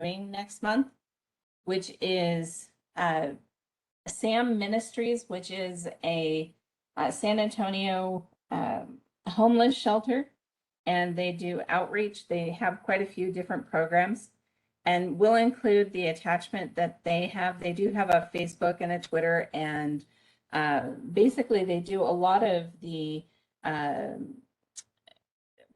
doing next month, which is SAM Ministries, which is a San Antonio homeless shelter, and they do outreach. They have quite a few different programs, and we'll include the attachment that they have. They do have a Facebook and a Twitter, and basically they do a lot of the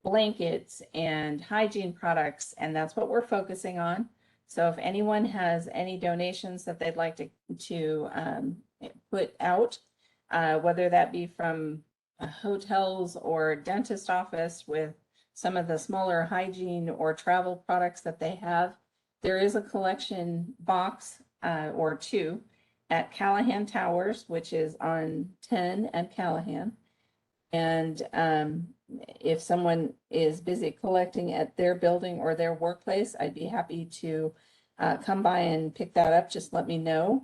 blankets and hygiene products, and that's what we're focusing on. So if anyone has any donations that they'd like to put out, whether that be from hotels or dentist office with some of the smaller hygiene or travel products that they have, there is a collection box or two at Callahan Towers, which is on 10 at Callahan. And if someone is busy collecting at their building or their workplace, I'd be happy to come by and pick that up. Just let me know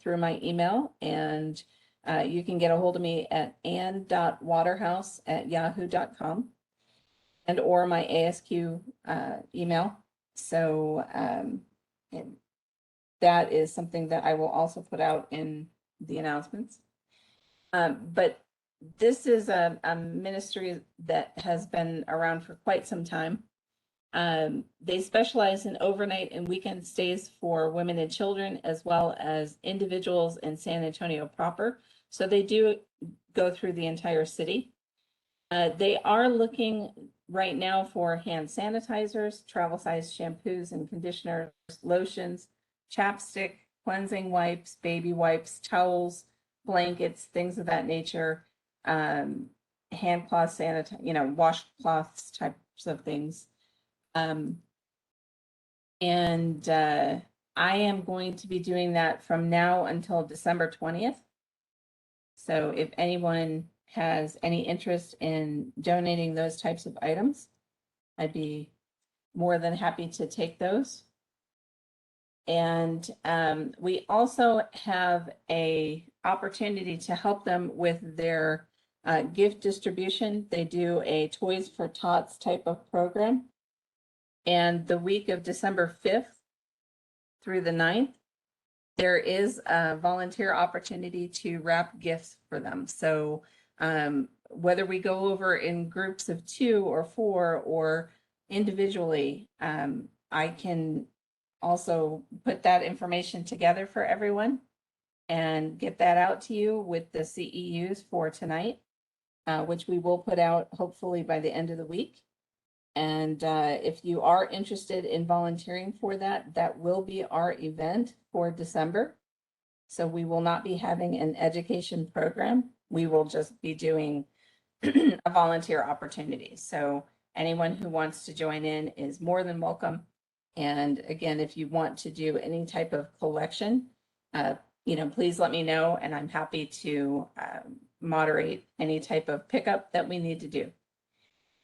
through my email, and you can get a hold of me at ann.waterhouse@yahoo.com and or my ASQ email. So that is something that I will also put out in the announcements. But this is a ministry that has been around for quite some time. They specialize in overnight and weekend stays for women and children, as well as individuals in San Antonio proper. So they do go through the entire city. They are looking right now for hand sanitizers, travel size shampoos and conditioners, lotions, chapstick, cleansing wipes, baby wipes, towels, blankets, things of that nature, hand cloth sanitizer, washcloths types of things. I am going to be doing that from now until December 20th. So if anyone has any interest in donating those types of items, I'd be more than happy to take those. And we also have a opportunity to help them with their gift distribution. They do a Toys for Tots type of program. And the week of December 5th through the 9th, there is a volunteer opportunity to wrap gifts for them. So whether we go over in groups of 2 or 4 or individually, I can also put that information together for everyone and get that out to you with the CEUs for tonight, which we will put out hopefully by the end of the week. And if you are interested in volunteering for that, that will be our event for December. So we will not be having an education program. We will just be doing a volunteer opportunity. So anyone who wants to join in is more than welcome. And again, if you want to do any type of collection, please let me know, and I'm happy to moderate any type of pickup that we need to do.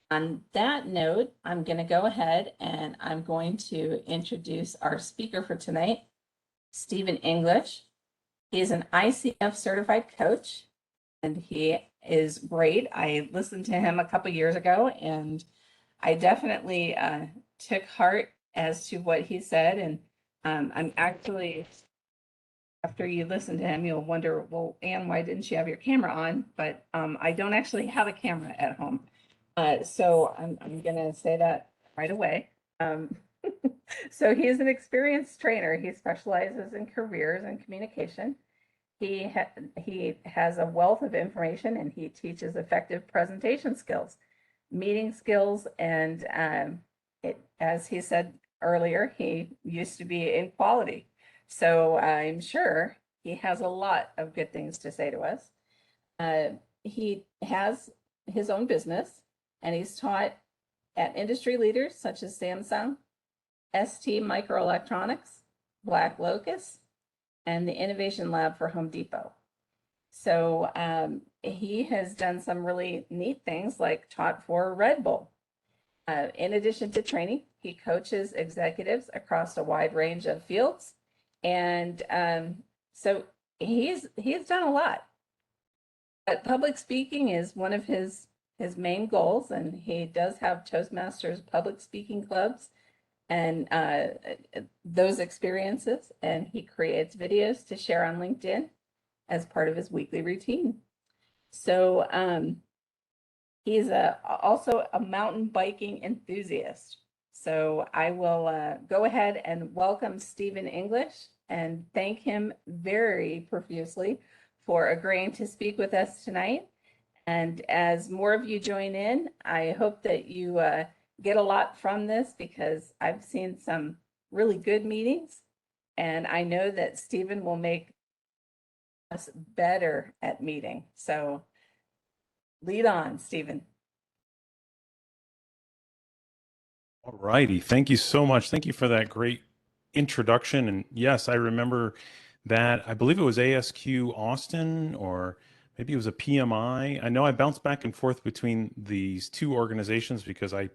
On that note, I'm going to go ahead and I'm going to introduce our speaker for tonight, Stephen English. He is an ICF certified coach, and he is great. I listened to him a couple years ago, and I definitely took heart as to what he said. And I'm actually, after you listen to him, you'll wonder, well, Ann, why didn't you have your camera on? But I don't actually have a camera at home. So I'm going to say that right away. So he is an experienced trainer. He specializes in careers and communication. He has a wealth of information, and he teaches effective presentation skills, meeting skills, and as he said earlier, he used to be in quality. So I'm sure he has a lot of good things to say to us. He has his own business, and he's taught at industry leaders such as Samsung, ST Microelectronics, Black Locust, and the Innovation Lab for Home Depot. So he has done some really neat things, like taught for Red Bull. In addition to training, he coaches executives across a wide range of fields. And so he's done a lot. But public speaking is one of his main goals, and he does have Toastmasters public speaking clubs and those experiences, and he creates videos to share on LinkedIn as part of his weekly routine. So he's also a mountain biking enthusiast. So I will go ahead and welcome Stephen English and thank him very profusely for agreeing to speak with us tonight. And as more of you join in, I hope that you get a lot from this, because I've seen some really good meetings, and I know that Stephen will make us better at meeting. So lead on, Stephen. All righty. Thank you so much. Thank you for that great introduction. And yes, I remember that. I believe it was ASQ Austin, or maybe it was a PMI. I know I bounced back and forth between these two organizations because I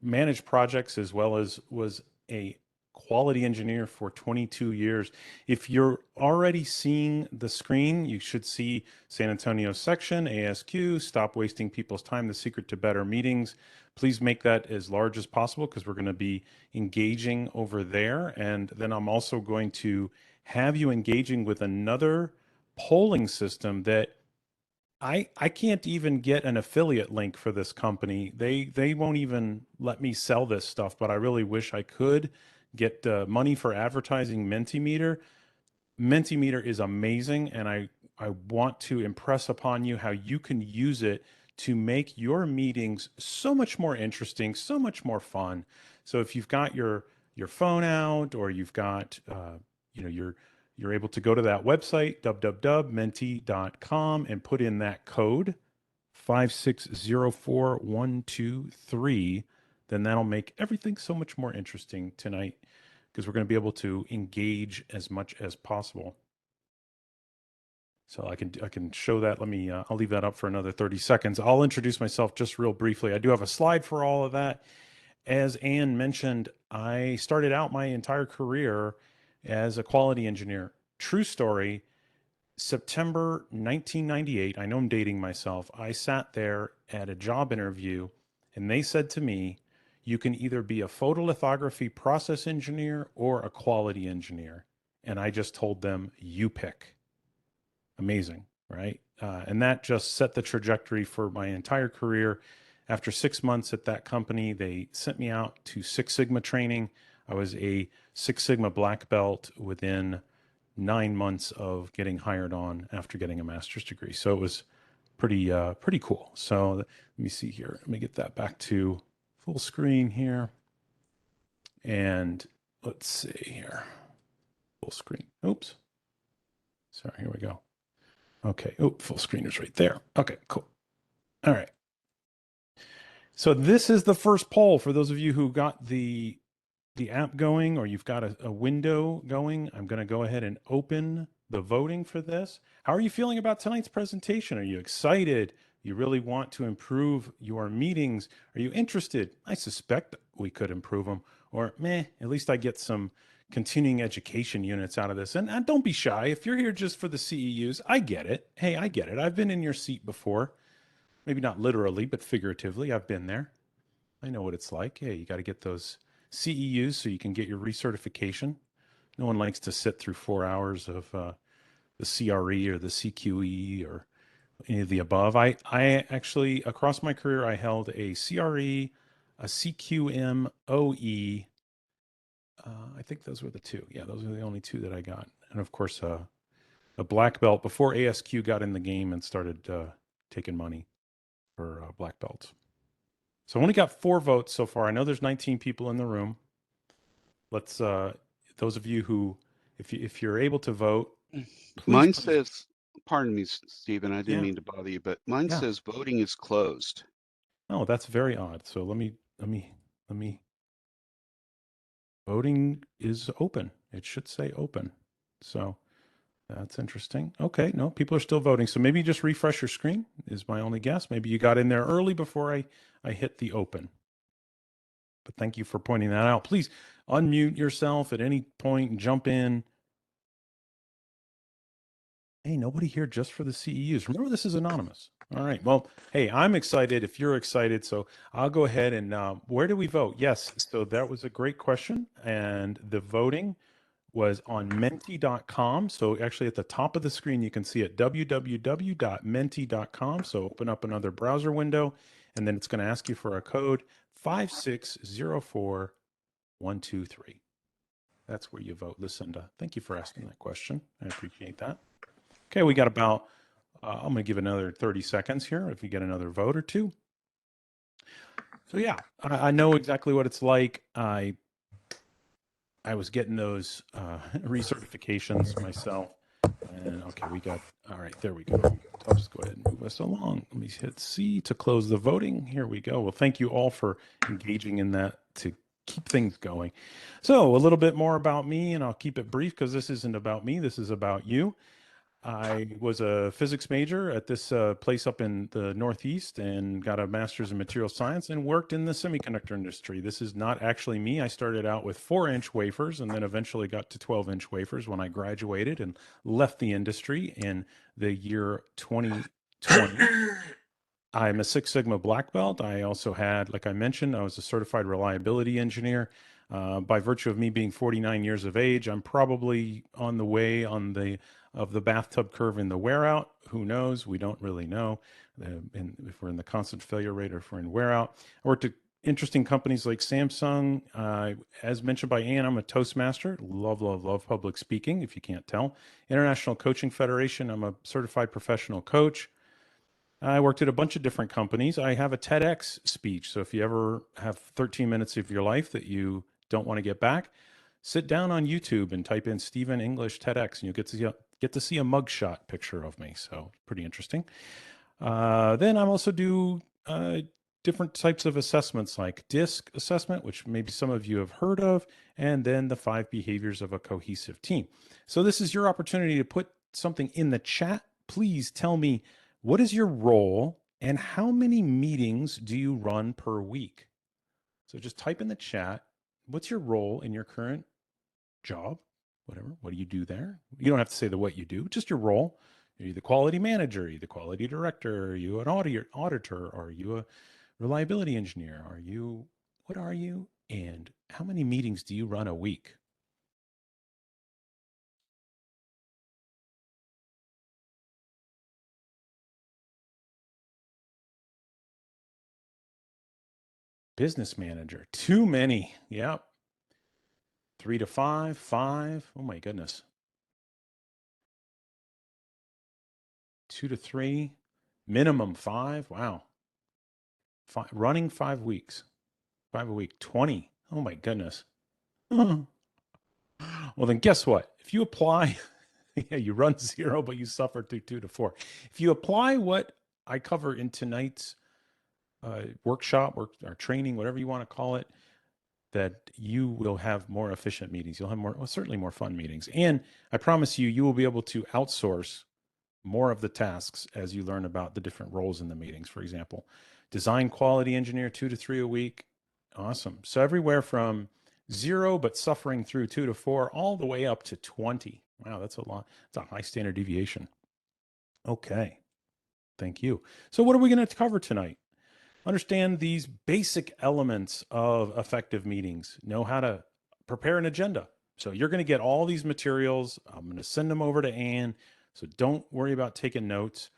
managed projects as well as was a quality engineer for 22 years. If you're already seeing the screen, you should see San Antonio section, ASQ, stop wasting people's time, the secret to better meetings. Please make that as large as possible, because we're going to be engaging over there. And then I'm also going to have you engaging with another polling system that I can't even get an affiliate link for this company. They won't even let me sell this stuff, but I really wish I could get money for advertising Mentimeter. Mentimeter is amazing, and I want to impress upon you how you can use it to make your meetings so much more interesting, so much more fun. So if you've got your phone out, or you've got you're able to go to that website, www.menti.com, and put in that code 5604123, then that'll make everything so much more interesting tonight, because we're going to be able to engage as much as possible. So I can show that. Let me, I'll leave that up for another 30 seconds. I'll introduce myself just real briefly. I do have a slide for all of that. As Ann mentioned, I started out my entire career as a quality engineer. True story, September 1998, I know I'm dating myself, I sat there at a job interview and they said to me, you can either be a photolithography process engineer or a quality engineer. And I just told them, you pick. Amazing, right? And that just set the trajectory for my entire career. After 6 months at that company, they sent me out to Six Sigma training. I was a Six Sigma black belt within 9 months of getting hired on after getting a master's degree. So it was pretty cool. So let me see here. Let me get that back to full screen here. And let's see here. Full screen. Oops. Sorry, here we go. Okay. Oh, full screen is right there. Okay, cool. All right. So this is the first poll for those of you who got the app going, or you've got a window going. I'm going to go ahead and open the voting for this. How are you feeling about tonight's presentation? Are you excited? You really want to improve your meetings? Are you interested? I suspect we could improve them. Or meh, at least I get some continuing education units out of this. And don't be shy. If you're here just for the CEUs, I get it. Hey, I get it. I've been in your seat before. Maybe not literally, but figuratively, I've been there. I know what it's like. Hey, you got to get those CEUs so you can get your recertification. No one likes to sit through 4 hours of the CRE or the CQE or any of the above. I actually, across my career, I held a CRE, a CQM, OE. I think those were the two. Yeah, those are the only two that I got. And of course, a black belt before ASQ got in the game and started taking money for black belts. So I only got 4 votes so far. I know there's 19 people in the room. Let's, those of you who, if you're able to vote, mine says, pardon me, Stephen, I didn't Yeah. mean to bother you, but mine Yeah. says voting is closed. Oh, that's very odd. So let me, voting is open. It should say open. So that's interesting. Okay, no, people are still voting. So maybe just refresh your screen is my only guess. Maybe you got in there early before I hit the open. But thank you for pointing that out. Please unmute yourself at any point and jump in. Hey, nobody here just for the CEUs. Remember, this is anonymous. All right. Well, hey, I'm excited if you're excited. So I'll go ahead and where do we vote? Yes. So that was a great question. And the voting was on menti.com. So actually at the top of the screen, you can see it www.menti.com. So open up another browser window, and then it's going to ask you for a code 5604123. That's where you vote. Lucinda, thank you for asking that question. I appreciate that. Okay, we got about I'm going to give another 30 seconds here if we get another vote or two. So yeah, I know exactly what it's like. I was getting those recertifications myself. And okay, we got, all right, there we go. I'll just go ahead and move us along. Let me hit C to close the voting. Here we go. Well, thank you all for engaging in that to keep things going. So a little bit more about me, and I'll keep it brief because this isn't about me. This is about you. I was a physics major at this place up in the Northeast and got a master's in material science and worked in the semiconductor industry. This is not actually me. I started out with 4-inch wafers and then eventually got to 12-inch wafers when I graduated and left the industry in the year 2020. I'm a Six Sigma black belt. I also had, like I mentioned, I was a certified reliability engineer. By virtue of me being 49 years of age, I'm probably on the way on the bathtub curve in the wear out. Who knows? We don't really know if we're in the constant failure rate or if we're in wear out. I worked at interesting companies like Samsung. As mentioned by Ann, I'm a Toastmaster. Love, love, love public speaking, if you can't tell. International Coaching Federation. I'm a certified professional coach. I worked at a bunch of different companies. I have a TEDx speech. So if you ever have 13 minutes of your life that you don't want to get back, sit down on YouTube and type in Stephen English TEDx, and you'll get to see a mugshot picture of me. So pretty interesting. Then I also do different types of assessments like DISC assessment, which maybe some of you have heard of, and then the 5 behaviors of a cohesive team. So this is your opportunity to put something in the chat. Please tell me, what is your role and how many meetings do you run per week? So just type in the chat, what's your role in your current job? Whatever, what do you do there? You don't have to say what you do, just your role. Are you the quality manager? Are you the quality director? Are you an auditor? Are you a reliability engineer? What are you? And how many meetings do you run a week? Business manager, too many. Yep. 3 to 5, 5. Oh my goodness. 2 to 3, minimum 5. Wow. Running 5 weeks, 5 a week, 20. Oh my goodness. Well, then guess what? If you apply, yeah, you run 0, but you suffer to 2 to 4. If you apply what I cover in tonight's workshop or training, whatever you want to call it, that you will have more efficient meetings. You'll have certainly more fun meetings. And I promise you, you will be able to outsource more of the tasks as you learn about the different roles in the meetings. For example, design quality engineer, 2 to 3 a week. Awesome. So everywhere from 0, but suffering through 2 to 4, all the way up to 20. Wow, that's a lot. It's a high standard deviation. Okay. Thank you. So what are we going to cover tonight? Understand these basic elements of effective meetings. Know how to prepare an agenda. So you're going to get all these materials. I'm going to send them over to Ann. So don't worry about taking notes.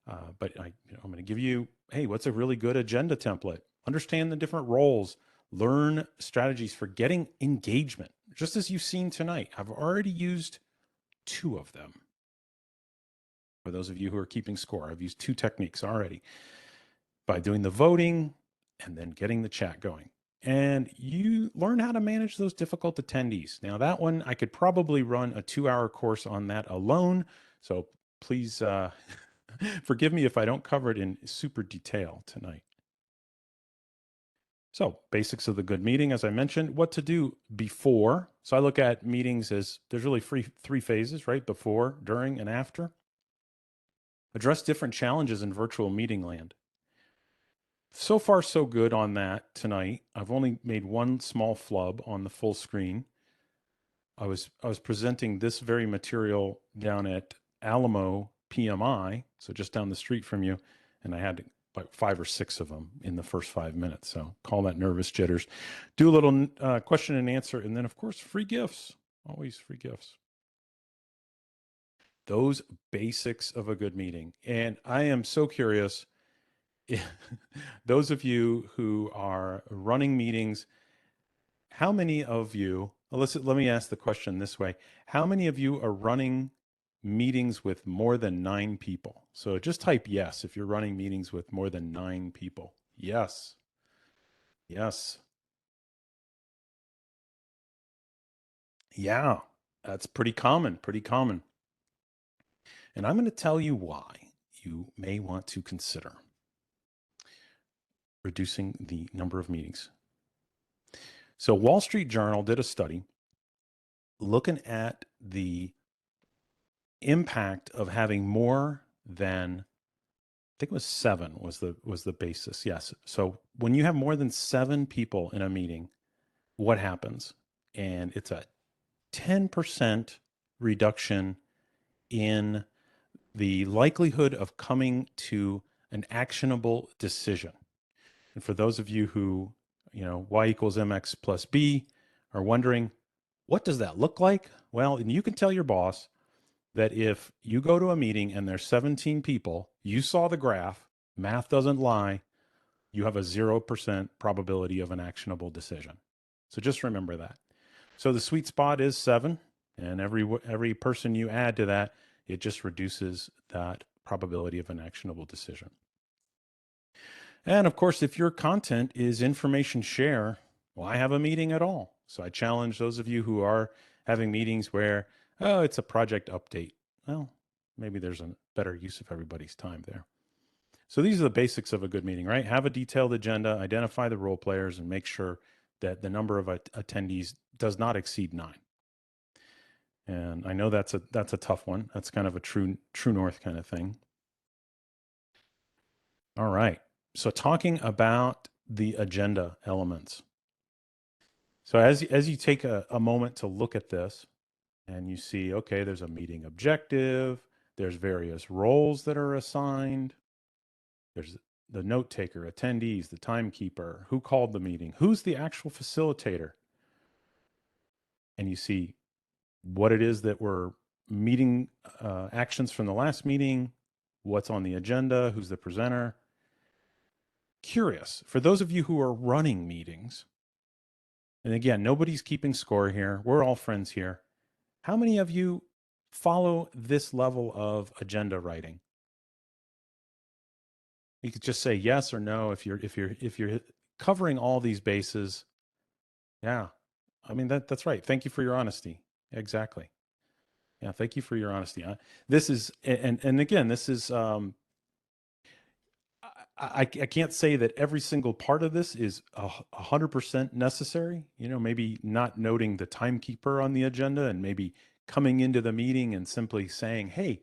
But I'm going to give you, hey, what's a really good agenda template? Understand the different roles. Learn strategies for getting engagement. Just as you've seen tonight, I've already used 2 of them. For those of you who are keeping score, I've used 2 techniques already by doing the voting and then getting the chat going. And you learn how to manage those difficult attendees. Now that one, I could probably run a 2-hour course on that alone. So please forgive me if I don't cover it in super detail tonight. So basics of the good meeting, as I mentioned, what to do before. So I look at meetings as there's really 3 phases, right? Before, during, and after. Address different challenges in virtual meeting land. So far, so good on that tonight. I've only made 1 small flub on the full screen. I was presenting this very material down at Alamo PMI, so just down the street from you, and I had like 5 or 6 of them in the first 5 minutes. So call that nervous jitters. Do a little question and answer, and then of course free gifts. Always free gifts. Those basics of a good meeting. And I am so curious, those of you who are running meetings, how many of you, let me ask the question this way. How many of you are running meetings with more than 9 people? So just type yes if you're running meetings with more than 9 people. Yes. Yes. Yeah, that's pretty common, pretty common. And I'm going to tell you why you may want to consider reducing the number of meetings. So Wall Street Journal did a study looking at the impact of having more than, I think it was 7 was the basis. Yes. So when you have more than 7 people in a meeting, what happens? And it's a 10% reduction in the likelihood of coming to an actionable decision. And for those of you who, y equals mx plus b are wondering, what does that look like? Well, and you can tell your boss that if you go to a meeting and there's 17 people, you saw the graph, math doesn't lie, you have a 0% probability of an actionable decision. So just remember that. So the sweet spot is 7, and every person you add to that, it just reduces that probability of an actionable decision. And of course, if your content is information share, why have a meeting at all? So I challenge those of you who are having meetings where, oh, it's a project update. Well, maybe there's a better use of everybody's time there. So these are the basics of a good meeting, right? Have a detailed agenda, identify the role players, and make sure that the number of attendees does not exceed 9. And I know that's a tough one. That's kind of a true north kind of thing. All right. So talking about the agenda elements. So as you take a moment to look at this and you see, okay, there's a meeting objective, there's various roles that are assigned, there's the note taker, attendees, the timekeeper, who called the meeting, who's the actual facilitator, and you see what it is that we're meeting, actions from the last meeting, what's on the agenda, who's the presenter. Curious, for those of you who are running meetings, and again, nobody's keeping score here, we're all friends here. How many of you follow this level of agenda writing? You could just say yes or no if you're covering all these bases. Yeah. I mean, that's right. Thank you for your honesty. Exactly. Yeah, thank you for your honesty. This is, and again, this is, I can't say that every single part of this is 100% necessary. Maybe not noting the timekeeper on the agenda, and maybe coming into the meeting and simply saying, "Hey,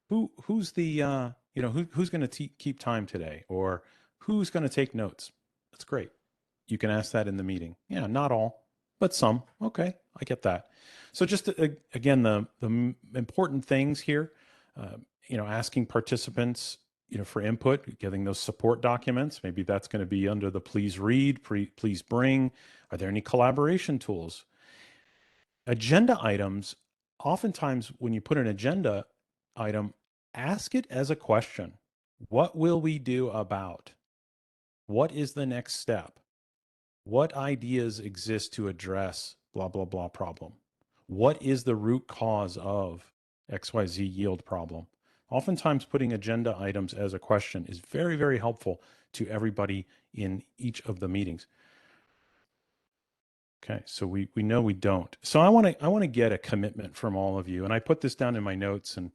who's the who's going to keep time today, or who's going to take notes?" That's great. You can ask that in the meeting. Yeah, not all, but some. Okay, I get that. So just again, the important things here, asking participants, for input, giving those support documents. Maybe that's going to be under the please read, please bring. Are there any collaboration tools? Agenda items, oftentimes when you put an agenda item, ask it as a question. What will we do about? What is the next step? What ideas exist to address blah, blah, blah problem? What is the root cause of XYZ yield problem? Oftentimes putting agenda items as a question is very, very helpful to everybody in each of the meetings. Okay, so we know we don't. So I want to get a commitment from all of you, and I put this down in my notes and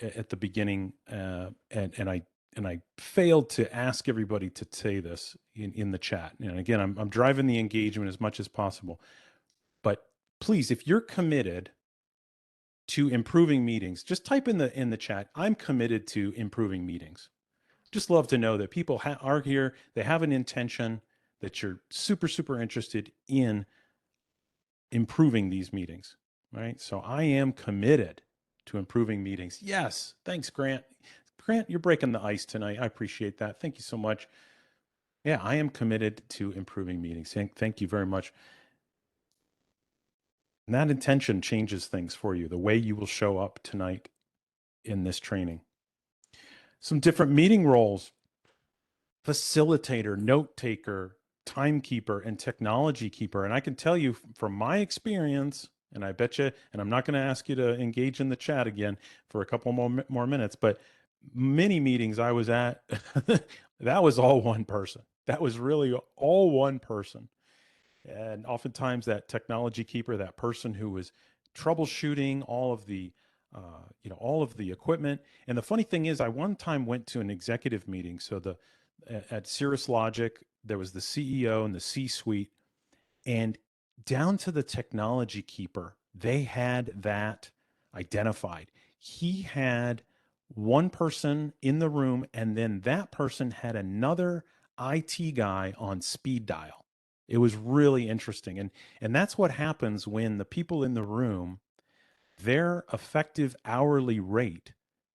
at the beginning, and I failed to ask everybody to say this in the chat. And again, I'm driving the engagement as much as possible. But please, if you're committed to improving meetings, just type in the chat, "I'm committed to improving meetings." Just love to know that people are here, they have an intention, that you're super, super interested in improving these meetings, right? So I am committed to improving meetings. Yes, thanks, Grant. Grant, you're breaking the ice tonight. I appreciate that. Thank you so much. Yeah, I am committed to improving meetings. Thank you very much. And that intention changes things for you, the way you will show up tonight in this training. Some different meeting roles: facilitator, note taker, timekeeper, and technology keeper. And I can tell you from my experience, and I bet you, and I'm not going to ask you to engage in the chat again for a couple more minutes, but many meetings I was at, that was all one person. That was really all one person. And oftentimes that technology keeper, that person who was troubleshooting all of the all of the equipment. And the funny thing is, I one time went to an executive meeting. So at Cirrus Logic, there was the CEO and the C-suite, and down to the technology keeper, they had that identified. He had one person in the room, and then that person had another IT guy on speed dial. It was really interesting. And that's what happens when the people in the room, their effective hourly rate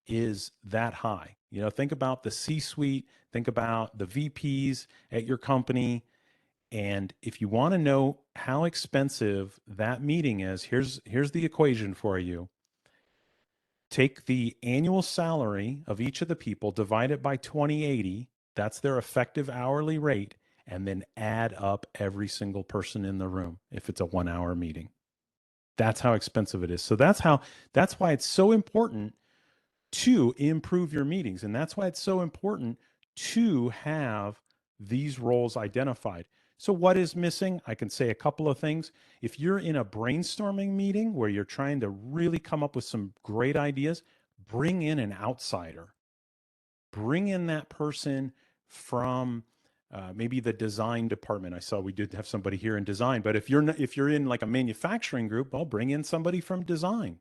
is that high. Think about the C-suite, think about the VPs at your company. And if you want to know how expensive that meeting is, here's the equation for you. Take the annual salary of each of the people, divide it by 2080. That's their effective hourly rate. And then add up every single person in the room if it's a 1 hour meeting. That's how expensive it is. So that's why it's so important to improve your meetings. And that's why it's so important to have these roles identified. So what is missing? I can say a couple of things. If you're in a brainstorming meeting where you're trying to really come up with some great ideas, bring in an outsider. Bring in that person from maybe the design department. I saw we did have somebody here in design, but if you're in like a manufacturing group, I'll bring in somebody from design,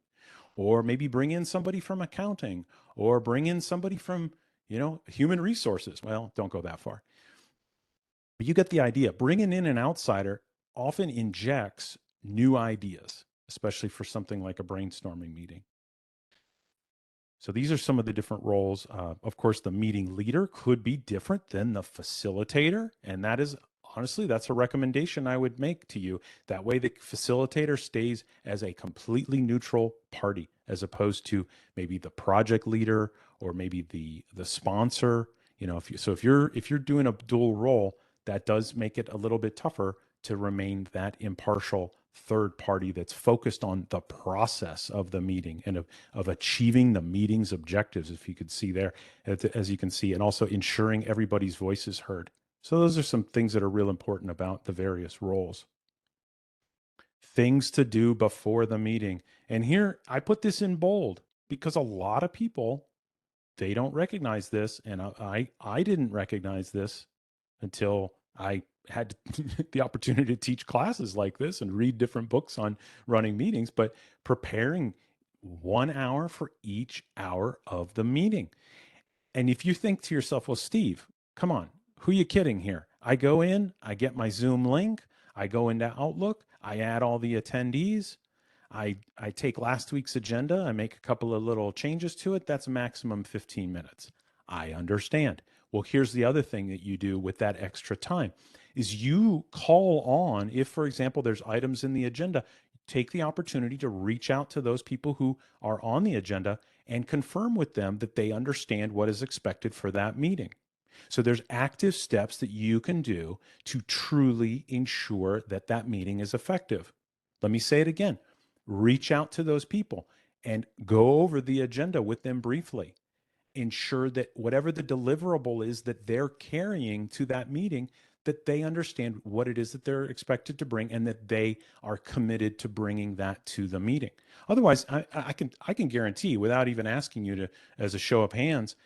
or maybe bring in somebody from accounting, or bring in somebody from human resources. Well, don't go that far, but you get the idea. Bringing in an outsider often injects new ideas, especially for something like a brainstorming meeting. So these are some of the different roles. Of course, the meeting leader could be different than the facilitator. And that is, honestly, that's a recommendation I would make to you. That way the facilitator stays as a completely neutral party, as opposed to maybe the project leader or maybe the sponsor. If you're doing a dual role, that does make it a little bit tougher to remain that impartial third party that's focused on the process of the meeting and of achieving the meeting's objectives, if you could see there, as you can see, and also ensuring everybody's voice is heard. So those are some things that are real important about the various roles. Things to do before the meeting. And here I put this in bold because a lot of people, they don't recognize this. And I didn't recognize this until I had the opportunity to teach classes like this and read different books on running meetings, but preparing 1 hour for each hour of the meeting. And if you think to yourself, well, Steve, come on, who are you kidding here? I go in, I get my Zoom link, I go into Outlook, I add all the attendees, I take last week's agenda, I make a couple of little changes to it. That's maximum 15 minutes. I understand. Well, here's the other thing that you do with that extra time is you call on, if, for example, there's items in the agenda, take the opportunity to reach out to those people who are on the agenda and confirm with them that they understand what is expected for that meeting. So there's active steps that you can do to truly ensure that that meeting is effective. Let me say it again. Reach out to those people and go over the agenda with them briefly. Ensure that whatever the deliverable is that they're carrying to that meeting, that they understand what it is that they're expected to bring and that they are committed to bringing that to the meeting. Otherwise, I can guarantee, without even asking you to, as a show of hands,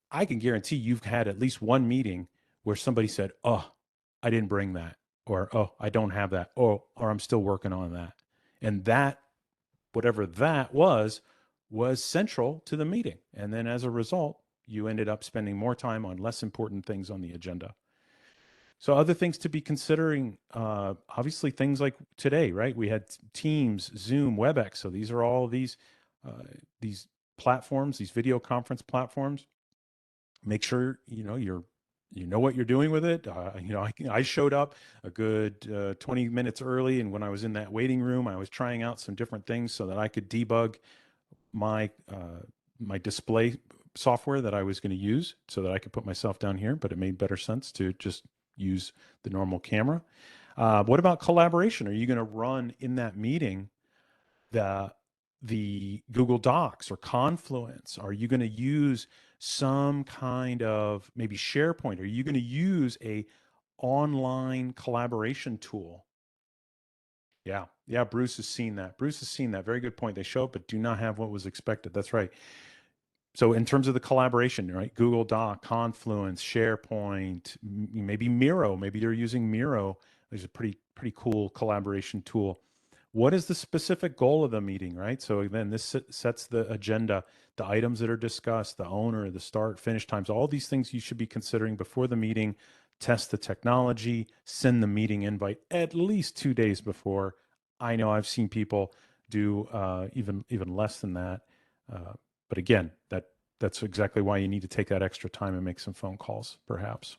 I can guarantee you've had at least one meeting where somebody said, "Oh, I didn't bring that," or "Oh, I don't have that," or "I'm still working on that." And that, whatever that was central to the meeting. And then as a result, you ended up spending more time on less important things on the agenda. So other things to be considering, obviously things like today, right? We had Teams, Zoom, WebEx. So these are all these platforms, these video conference platforms, make sure you know what you're doing with it. I showed up a good 20 minutes early, and when I was in that waiting room, I was trying out some different things so that I could debug my my display software that I was going to use, so that I could put myself down here. But it made better sense to just use the normal camera. What about collaboration? Are you going to run in that meeting the Google Docs or Confluence? Are you going to use some kind of maybe SharePoint? Are you going to use a online collaboration tool? Yeah, Bruce has seen that. Bruce has seen that. Very good point. They show up but do not have what was expected. That's right. So in terms of the collaboration, right? Google Doc, Confluence, SharePoint, maybe Miro. Maybe you're using Miro. There's a pretty cool collaboration tool. What is the specific goal of the meeting, right? So then this sets the agenda, the items that are discussed, the owner, the start, finish times, all these things you should be considering before the meeting. Test the technology, send the meeting invite at least 2 days before. I know I've seen people do even less than that. But again, that's exactly why you need to take that extra time and make some phone calls, perhaps.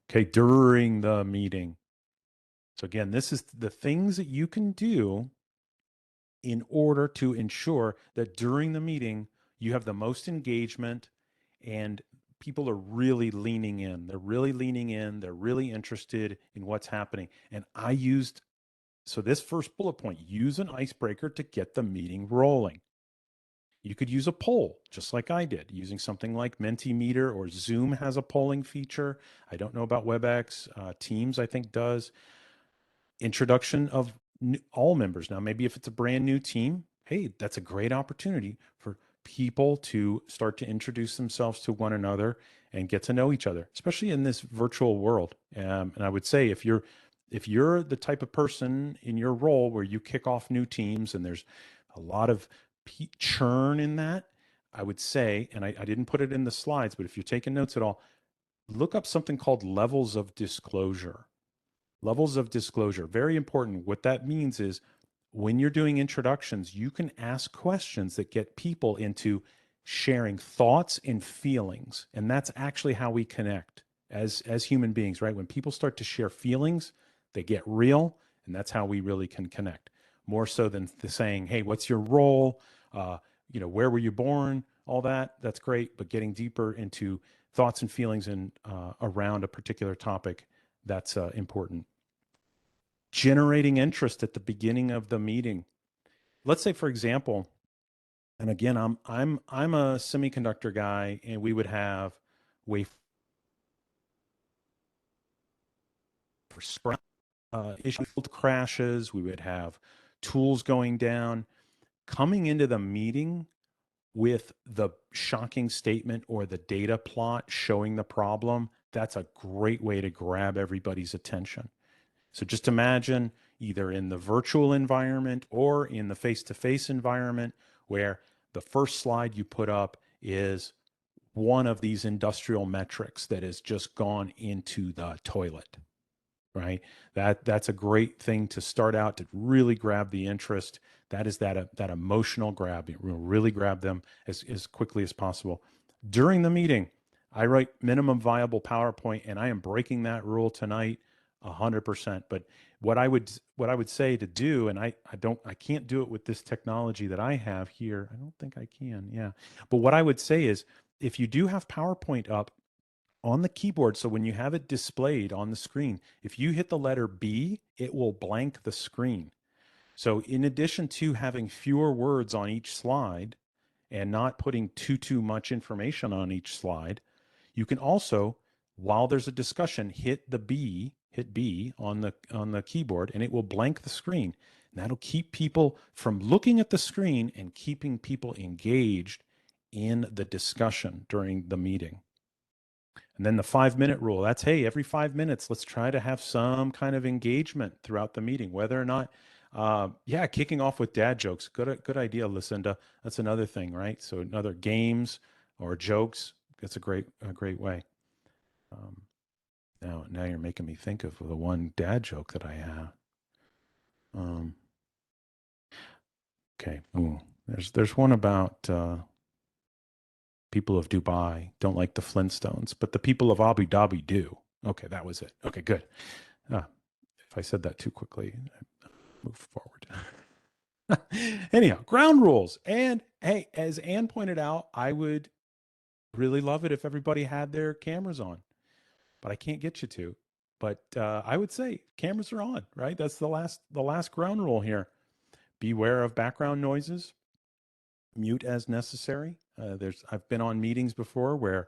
Okay, during the meeting. So again, this is the things that you can do in order to ensure that during the meeting, you have the most engagement and people are really leaning in. They're really leaning in. They're really interested in what's happening. And so this first bullet point, use an icebreaker to get the meeting rolling. You could use a poll, just like I did, using something like Mentimeter, or Zoom has a polling feature. I don't know about WebEx. Teams, I think, does. Introduction of all members. Now, maybe if it's a brand new team, hey, that's a great opportunity for people to start to introduce themselves to one another and get to know each other, especially in this virtual world. And I would say if you're the type of person in your role where you kick off new teams and there's a lot of churn in that, I would say, and I didn't put it in the slides, but if you're taking notes at all, look up something called levels of disclosure. Levels of disclosure, very important. What that means is when you're doing introductions, you can ask questions that get people into sharing thoughts and feelings. And that's actually how we connect as human beings, right? When people start to share feelings, they get real, and that's how we really can connect. More so than saying, hey, what's your role? Where were you born? All that's great. But getting deeper into thoughts and feelings and around a particular topic, that's important. Generating interest at the beginning of the meeting. Let's say, for example, and again, I'm a semiconductor guy, and we would have wafer issue crashes. We would have tools going down. Coming into the meeting with the shocking statement or the data plot showing the problem, that's a great way to grab everybody's attention. So just imagine either in the virtual environment or in the face-to-face environment where the first slide you put up is one of these industrial metrics that has just gone into the toilet, right? That's a great thing to start out to really grab the interest. That is that emotional grab. It will really grab them as quickly as possible. During the meeting, I write minimum viable PowerPoint, and I am breaking that rule tonight 100%. But what I would say to do, and I can't do it with this technology that I have here. I don't think I can. Yeah. But what I would say is, if you do have PowerPoint up on the keyboard, so when you have it displayed on the screen, if you hit the letter B, it will blank the screen. So in addition to having fewer words on each slide and not putting too much information on each slide, you can also, while there's a discussion, hit B on the keyboard, and it will blank the screen. And that'll keep people from looking at the screen and keeping people engaged in the discussion during the meeting. And then the 5-minute rule, that's, hey, every 5 minutes, let's try to have some kind of engagement throughout the meeting, whether or not, kicking off with dad jokes. Good idea, Lucinda. That's another thing, right? So another games or jokes, that's a great way. Now you're making me think of the one dad joke that I have. Okay. Ooh. There's one about people of Dubai don't like the Flintstones, but the people of Abu Dhabi do. Okay, that was it. Okay, good. If I said that too quickly, move forward. Anyhow, ground rules. And hey, as Ann pointed out, I would really love it if everybody had their cameras on, but I can't get you to. But I would say cameras are on, right? That's the last ground rule here. Beware of background noises. Mute as necessary. I've been on meetings before where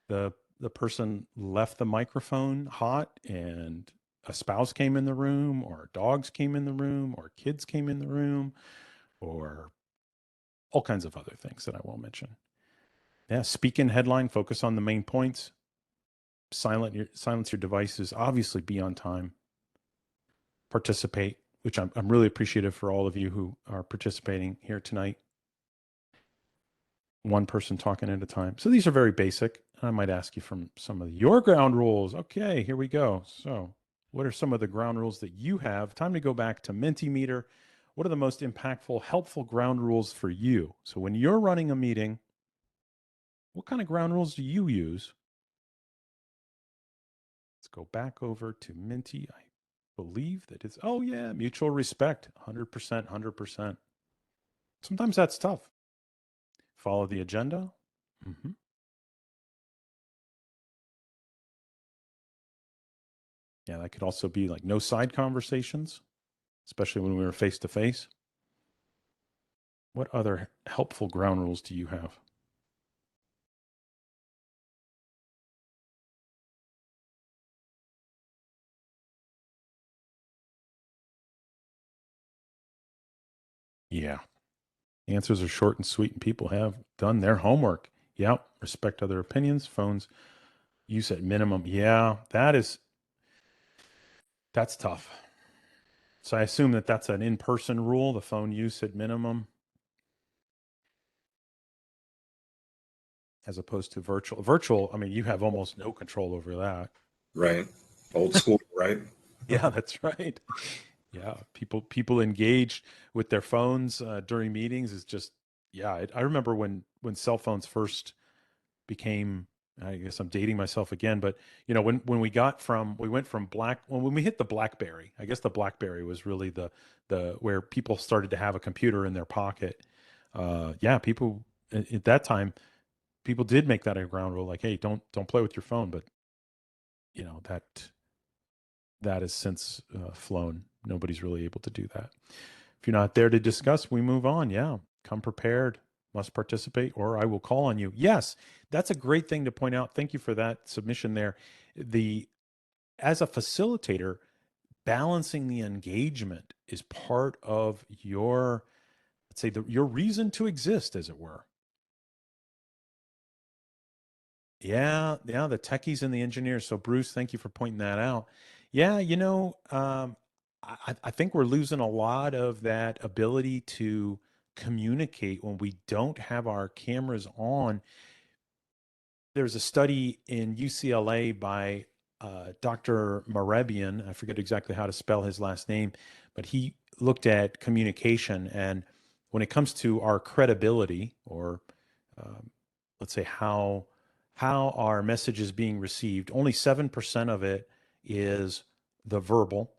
the person left the microphone hot and a spouse came in the room, or dogs came in the room, or kids came in the room, or all kinds of other things that I won't mention. Yeah, speak in headline, focus on the main points. Silence your devices. Obviously, be on time. Participate, which I'm really appreciative for all of you who are participating here tonight. One person talking at a time. So these are very basic. I might ask you from some of your ground rules. Okay, here we go. So what are some of the ground rules that you have? Time to go back to Mentimeter. What are the most impactful, helpful ground rules for you? So when you're running a meeting, what kind of ground rules do you use? Let's go back over to Minty. I believe that it's, oh yeah, mutual respect, 100%, 100%. Sometimes that's tough. Follow the agenda. Mm-hmm. Yeah, that could also be like no side conversations, especially when we were face to face. What other helpful ground rules do you have? Yeah. Answers are short and sweet, and people have done their homework. Yeah. Respect other opinions. Phones use at minimum. Yeah, that's tough. So I assume that that's an in-person rule, the phone use at minimum, as opposed to virtual. Virtual, I mean, you have almost no control over that. Right. Old school, right? Yeah, that's right. Yeah, people engage with their phones during meetings is just, yeah. I remember when cell phones first became, I guess I'm dating myself again, but when we went from when we hit the BlackBerry. I guess the BlackBerry was really the where people started to have a computer in their pocket. Yeah, people at that time, people did make that a ground rule, like, hey, don't play with your phone. But that has since flown. Nobody's really able to do that. If you're not there to discuss, we move on. Yeah. Come prepared, must participate, or I will call on you. Yes, that's a great thing to point out. Thank you for that submission there. As a facilitator, balancing the engagement is part of your, let's say, your reason to exist, as it were. Yeah, the techies and the engineers. So Bruce, thank you for pointing that out. Yeah, I think we're losing a lot of that ability to communicate when we don't have our cameras on. There's a study in UCLA by Dr. Marabian. I forget exactly how to spell his last name, but he looked at communication. And when it comes to our credibility, or let's say how our message is being received, only 7% of it is the verbal,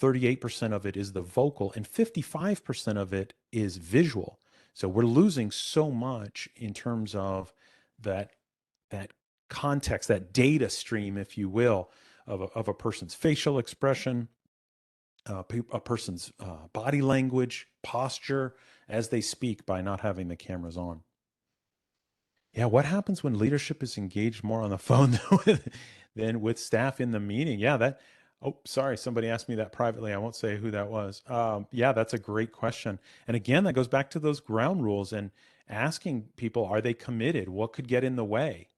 38% of it is the vocal, and 55% of it is visual. So we're losing so much in terms of that context, that data stream, if you will, of a person's facial expression, a person's body language, posture as they speak, by not having the cameras on. Yeah, what happens when leadership is engaged more on the phone than with staff in the meeting? Yeah, oh, sorry, somebody asked me that privately. I won't say who that was. Yeah, that's a great question. And again, that goes back to those ground rules and asking people, are they committed? What could get in the way?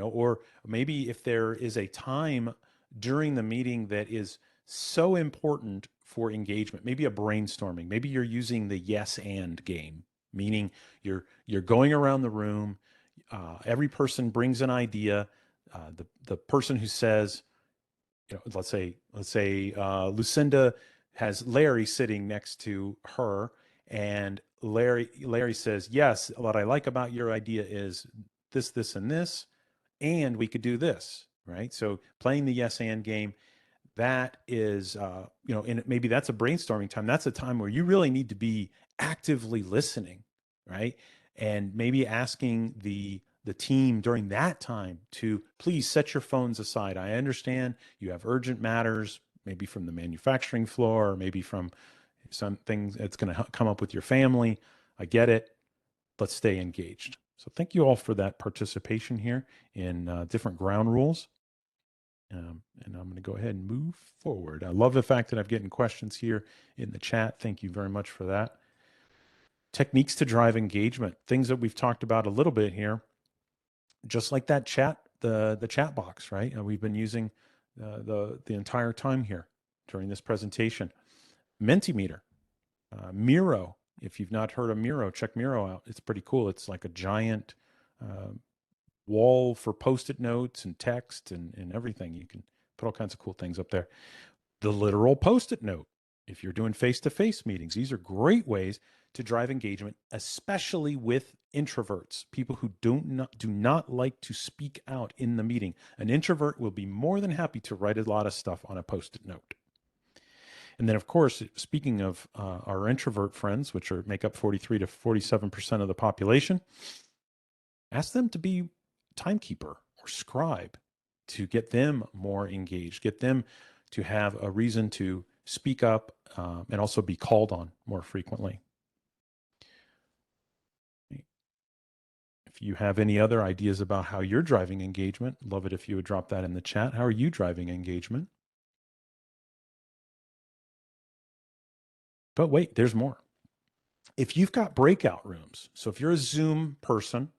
Or maybe if there is a time during the meeting that is so important for engagement, maybe a brainstorming, maybe you're using the yes and game, meaning you're going around the room. Every person brings an idea. The person who says, let's say Lucinda has Larry sitting next to her, And Larry says, yes, what I like about your idea is this, this, and we could do this, right? So playing the yes and game, that is, and maybe that's a brainstorming time. That's a time where you really need to be actively listening, right? And maybe asking the team during that time to please set your phones aside. I understand you have urgent matters, maybe from the manufacturing floor, or maybe from something that's going to come up with your family. I get it. Let's stay engaged. So thank you all for that participation here in different ground rules. And I'm going to go ahead and move forward. I love the fact that I'm getting questions here in the chat. Thank you very much for that. Techniques to drive engagement, things that we've talked about a little bit here, just like that chat, the chat box, right? And we've been using the entire time here during this presentation. Mentimeter, Miro. If you've not heard of Miro, check Miro out. It's pretty cool. It's like a giant wall for Post-it notes and text and everything. You can put all kinds of cool things up there. The literal Post-it note. If you're doing face-to-face meetings, these are great ways to drive engagement, especially with introverts, people who do not like to speak out in the meeting. An introvert will be more than happy to write a lot of stuff on a Post-it note. And then, of course, speaking of our introvert friends, which make up 43 to 47% of the population, ask them to be timekeeper or scribe to get them more engaged, get them to have a reason to speak up and also be called on more frequently. If you have any other ideas about how you're driving engagement, love it if you would drop that in the chat. How are you driving engagement? But wait, there's more. If you've got breakout rooms, so if you're a Zoom person,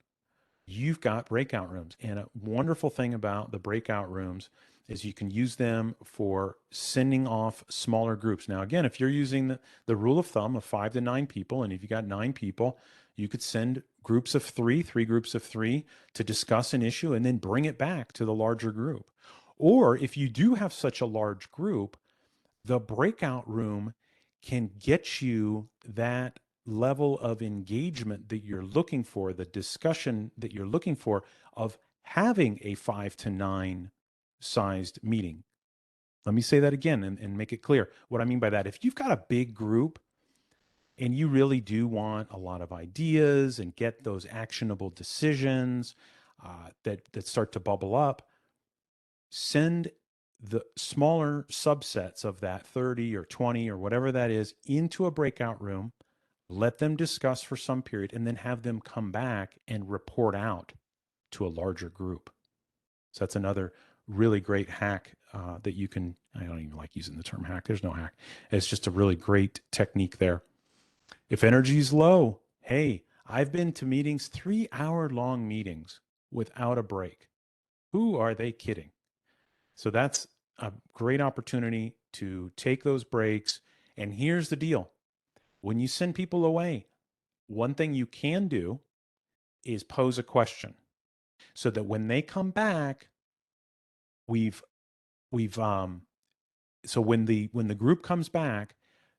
you've got breakout rooms. And a wonderful thing about the breakout rooms is you can use them for sending off smaller groups. Now, again, if you're using the rule of thumb of 5 to 9 people, and if you got 9 people, you could send groups of 3 groups of 3 to discuss an issue and then bring it back to the larger group. Or if you do have such a large group, the breakout room can get you that level of engagement that you're looking for, the discussion that you're looking for of having a 5 to 9 sized meeting. Let me say that again and make it clear what I mean by that. If you've got a big group and you really do want a lot of ideas and get those actionable decisions that start to bubble up, send the smaller subsets of that 30 or 20 or whatever that is into a breakout room, let them discuss for some period, and then have them come back and report out to a larger group. So that's another really great hack that you can, I don't even like using the term hack. There's no hack. It's just a really great technique there. If energy's low, hey, I've been to meetings, 3-hour-long meetings without a break. Who are they kidding? So that's a great opportunity to take those breaks. And here's the deal. When you send people away, one thing you can do is pose a question so that when they come back, so when the group comes back,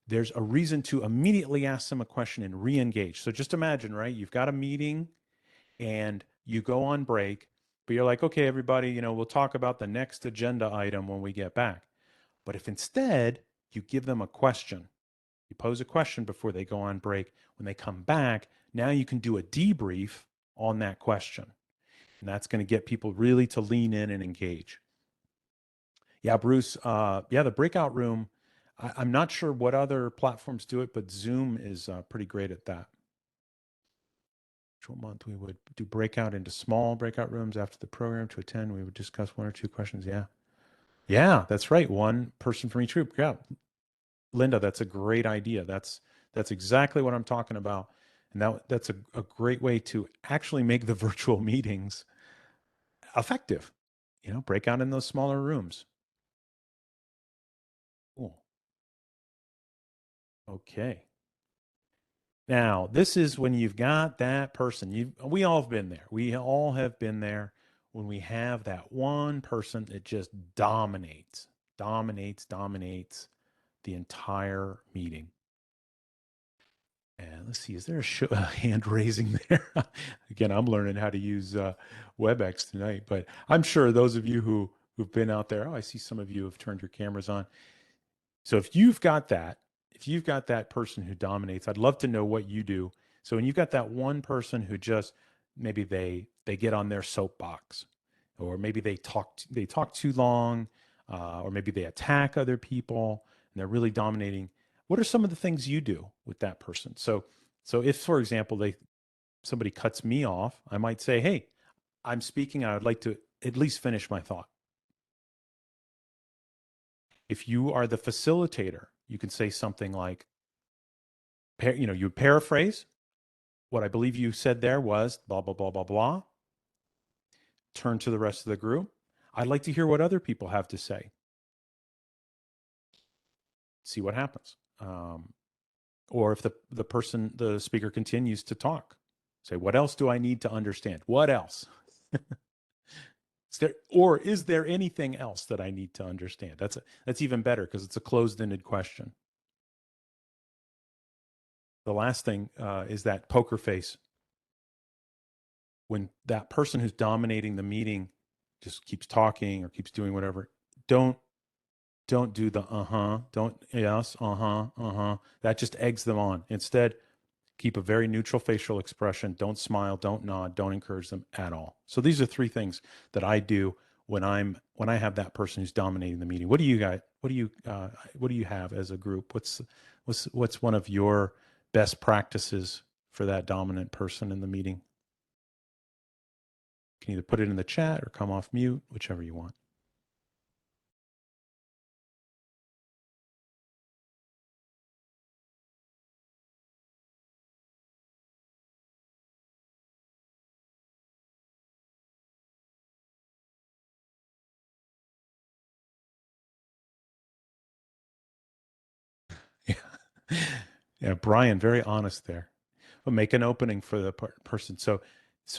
there's a reason to immediately ask them a question and re-engage. So just imagine, right? You've got a meeting and you go on break, but you're like, okay, everybody, we'll talk about the next agenda item when we get back. But if instead you give them a question, you pose a question before they go on break, when they come back, now you can do a debrief on that question. And that's going to get people really to lean in and engage. Yeah, Bruce, the breakout room, I'm not sure what other platforms do it, but Zoom is pretty great at that. Which month we would do breakout into small breakout rooms after the program to attend. We would discuss 1 or 2 questions. Yeah, that's right. One person from each group. Yeah, Linda, that's a great idea. That's exactly what I'm talking about. And that's a great way to actually make the virtual meetings effective. Break out in those smaller rooms. Cool. Okay. Now, this is when you've got that person. We all have been there. We all have been there when we have that one person that just dominates the entire meeting. And let's see, is there a hand raising there? Again, I'm learning how to use WebEx tonight, but I'm sure those of you who've been out there, oh, I see some of you have turned your cameras on. So if you've got that person who dominates, I'd love to know what you do. So when you've got that one person who just maybe they get on their soapbox, or maybe they talk too long, or maybe they attack other people and they're really dominating. What are some of the things you do with that person? So if, for example, somebody cuts me off, I might say, "Hey, I'm speaking. I would like to at least finish my thought." If you are the facilitator, you can say something like, you paraphrase what I believe you said there was blah, blah, blah, blah, blah. Turn to the rest of the group. I'd like to hear what other people have to say. See what happens. Or if the speaker continues to talk, say, what else do I need to understand? What else? Is there anything else that I need to understand? That's even better because it's a closed-ended question. The last thing is that poker face. When that person who's dominating the meeting just keeps talking or keeps doing whatever, don't do the don't yes, that just eggs them on. Instead, keep a very neutral facial expression. Don't smile, don't nod, don't encourage them at all. So these are 3 things that I do when I have that person who's dominating the meeting. What do you guys what do you have as a group? What's one of your best practices for that dominant person in the meeting? You can either put it in the chat or come off mute, whichever you want. Yeah. Yeah, Brian, very honest there. But make an opening for the person. So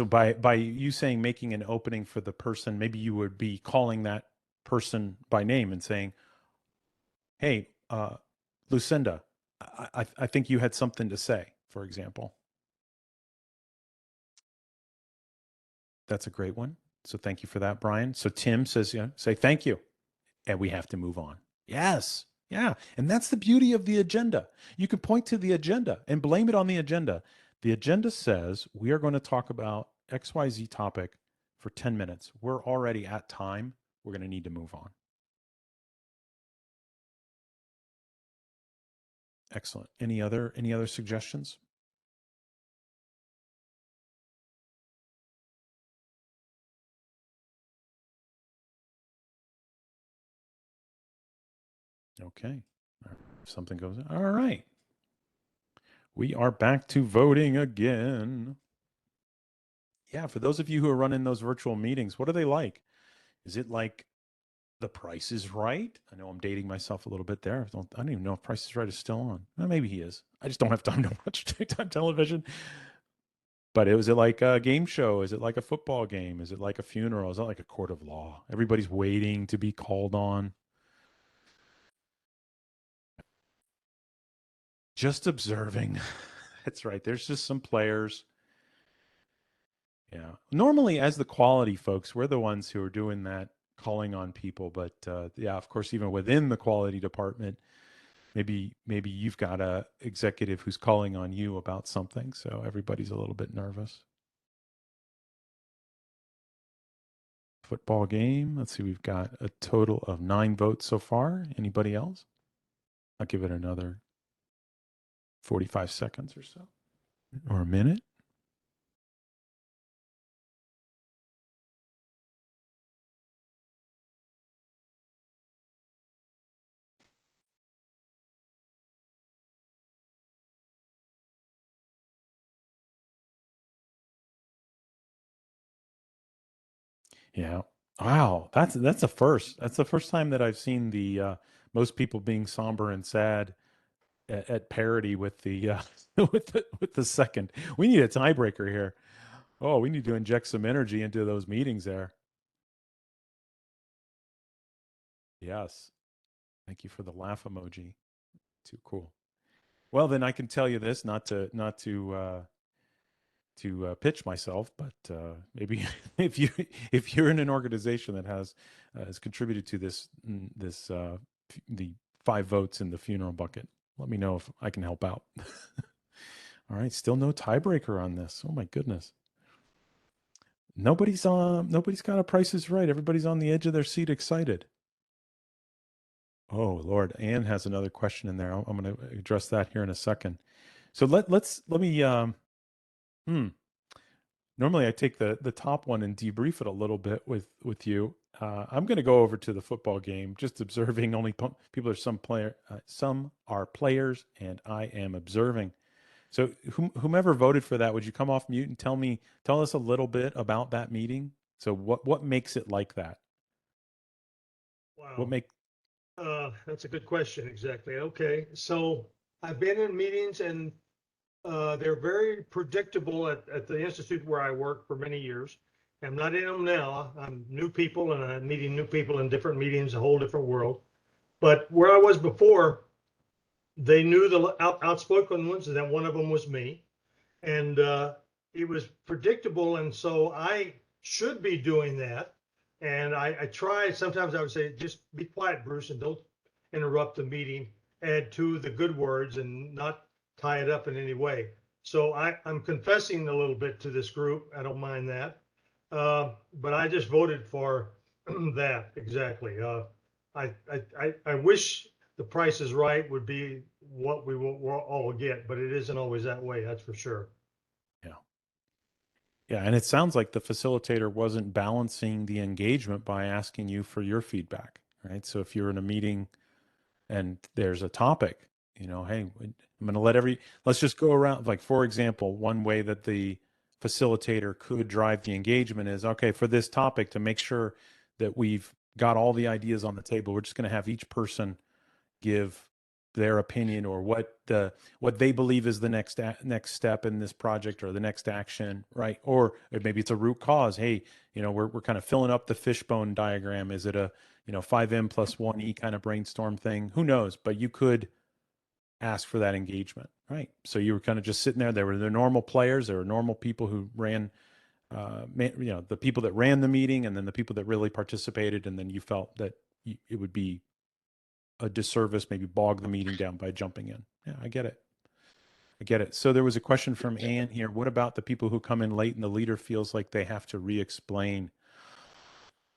by you saying making an opening for the person, maybe you would be calling that person by name and saying, "Hey, Lucinda, I think you had something to say," for example. That's a great one. So thank you for that, Brian. So Tim says, say thank you, and we have to move on. Yes. Yeah. And that's the beauty of the agenda. You can point to the agenda and blame it on the agenda. The agenda says we are going to talk about XYZ topic for 10 minutes. We're already at time. We're going to need to move on. Excellent. Any other suggestions? Okay. If something goes, all right. We are back to voting again. Yeah, for those of you who are running those virtual meetings, what are they like? Is it like The Price is Right? I know I'm dating myself a little bit there. I don't even know if Price is Right is still on. Well, maybe he is. I just don't have time to watch daytime television. But is it like a game show? Is it like a football game? Is it like a funeral? Is it like a court of law? Everybody's waiting to be called on. Just observing. That's right. There's just some players. Yeah. Normally, as the quality folks, we're the ones who are doing that, calling on people. But yeah, of course, even within the quality department, maybe you've got a executive who's calling on you about something. So everybody's a little bit nervous. Football game. Let's see. We've got a total of 9 votes so far. Anybody else? I'll give it another 45 seconds or so, or a minute. Yeah. Wow. That's a first. That's the first time that I've seen the most people being somber and sad at parity with the with the second. We need a tiebreaker here. Oh, we need to inject some energy into those meetings there. Yes. Thank you for the laugh emoji. Too cool. Well, then I can tell you this, not to pitch myself, but maybe if you're in an organization that has contributed to the 5 votes in the funeral bucket, let me know if I can help out. All right, still no tiebreaker on this. Oh my goodness. Nobody's got a Price is Right. Everybody's on the edge of their seat excited. Oh Lord, Anne has another question in there. I'm going to address that here in a second. So let me normally I take the top one and debrief it a little bit with you. I'm going to go over to the football game, just observing. Only people are some are players, and I am observing. So whomever voted for that, would you come off mute and tell us a little bit about that meeting? So what makes it like that? What Wow, make that's a good question. Exactly. Okay, so I've been in meetings and they're very predictable at the institute where I work for many years. I'm not in them now. I'm new people and I'm meeting new people in different meetings, a whole different world. But where I was before, they knew the outspoken ones, and then one of them was me. And it was predictable. And so I should be doing that. And I try, sometimes I would say, just be quiet, Bruce, and don't interrupt the meeting, add to the good words and not tie it up in any way. So I'm confessing a little bit to this group. I don't mind that. But I just voted for that exactly. I wish the Price is Right would be what we will all get, but it isn't always that way. That's for sure. Yeah. Yeah, and it sounds like the facilitator wasn't balancing the engagement by asking you for your feedback, right? So if you're in a meeting and there's a topic, hey, I'm going to let's just go around. Like, for example, one way that the facilitator could drive the engagement is, okay, for this topic, to make sure that we've got all the ideas on the table, we're just going to have each person give their opinion or what they believe is the next step in this project or the next action, right? Or maybe it's a root cause. Hey, we're kind of filling up the fishbone diagram. Is it a 5M plus 1E kind of brainstorm thing? Who knows? But you could ask for that engagement, right? So you were kind of just sitting there. There were the normal players. There were normal people who ran, the people that ran the meeting, and then the people that really participated. And then you felt that it would be a disservice, maybe bog the meeting down by jumping in. Yeah, I get it. So there was a question from Ann here. What about the people who come in late and the leader feels like they have to re-explain?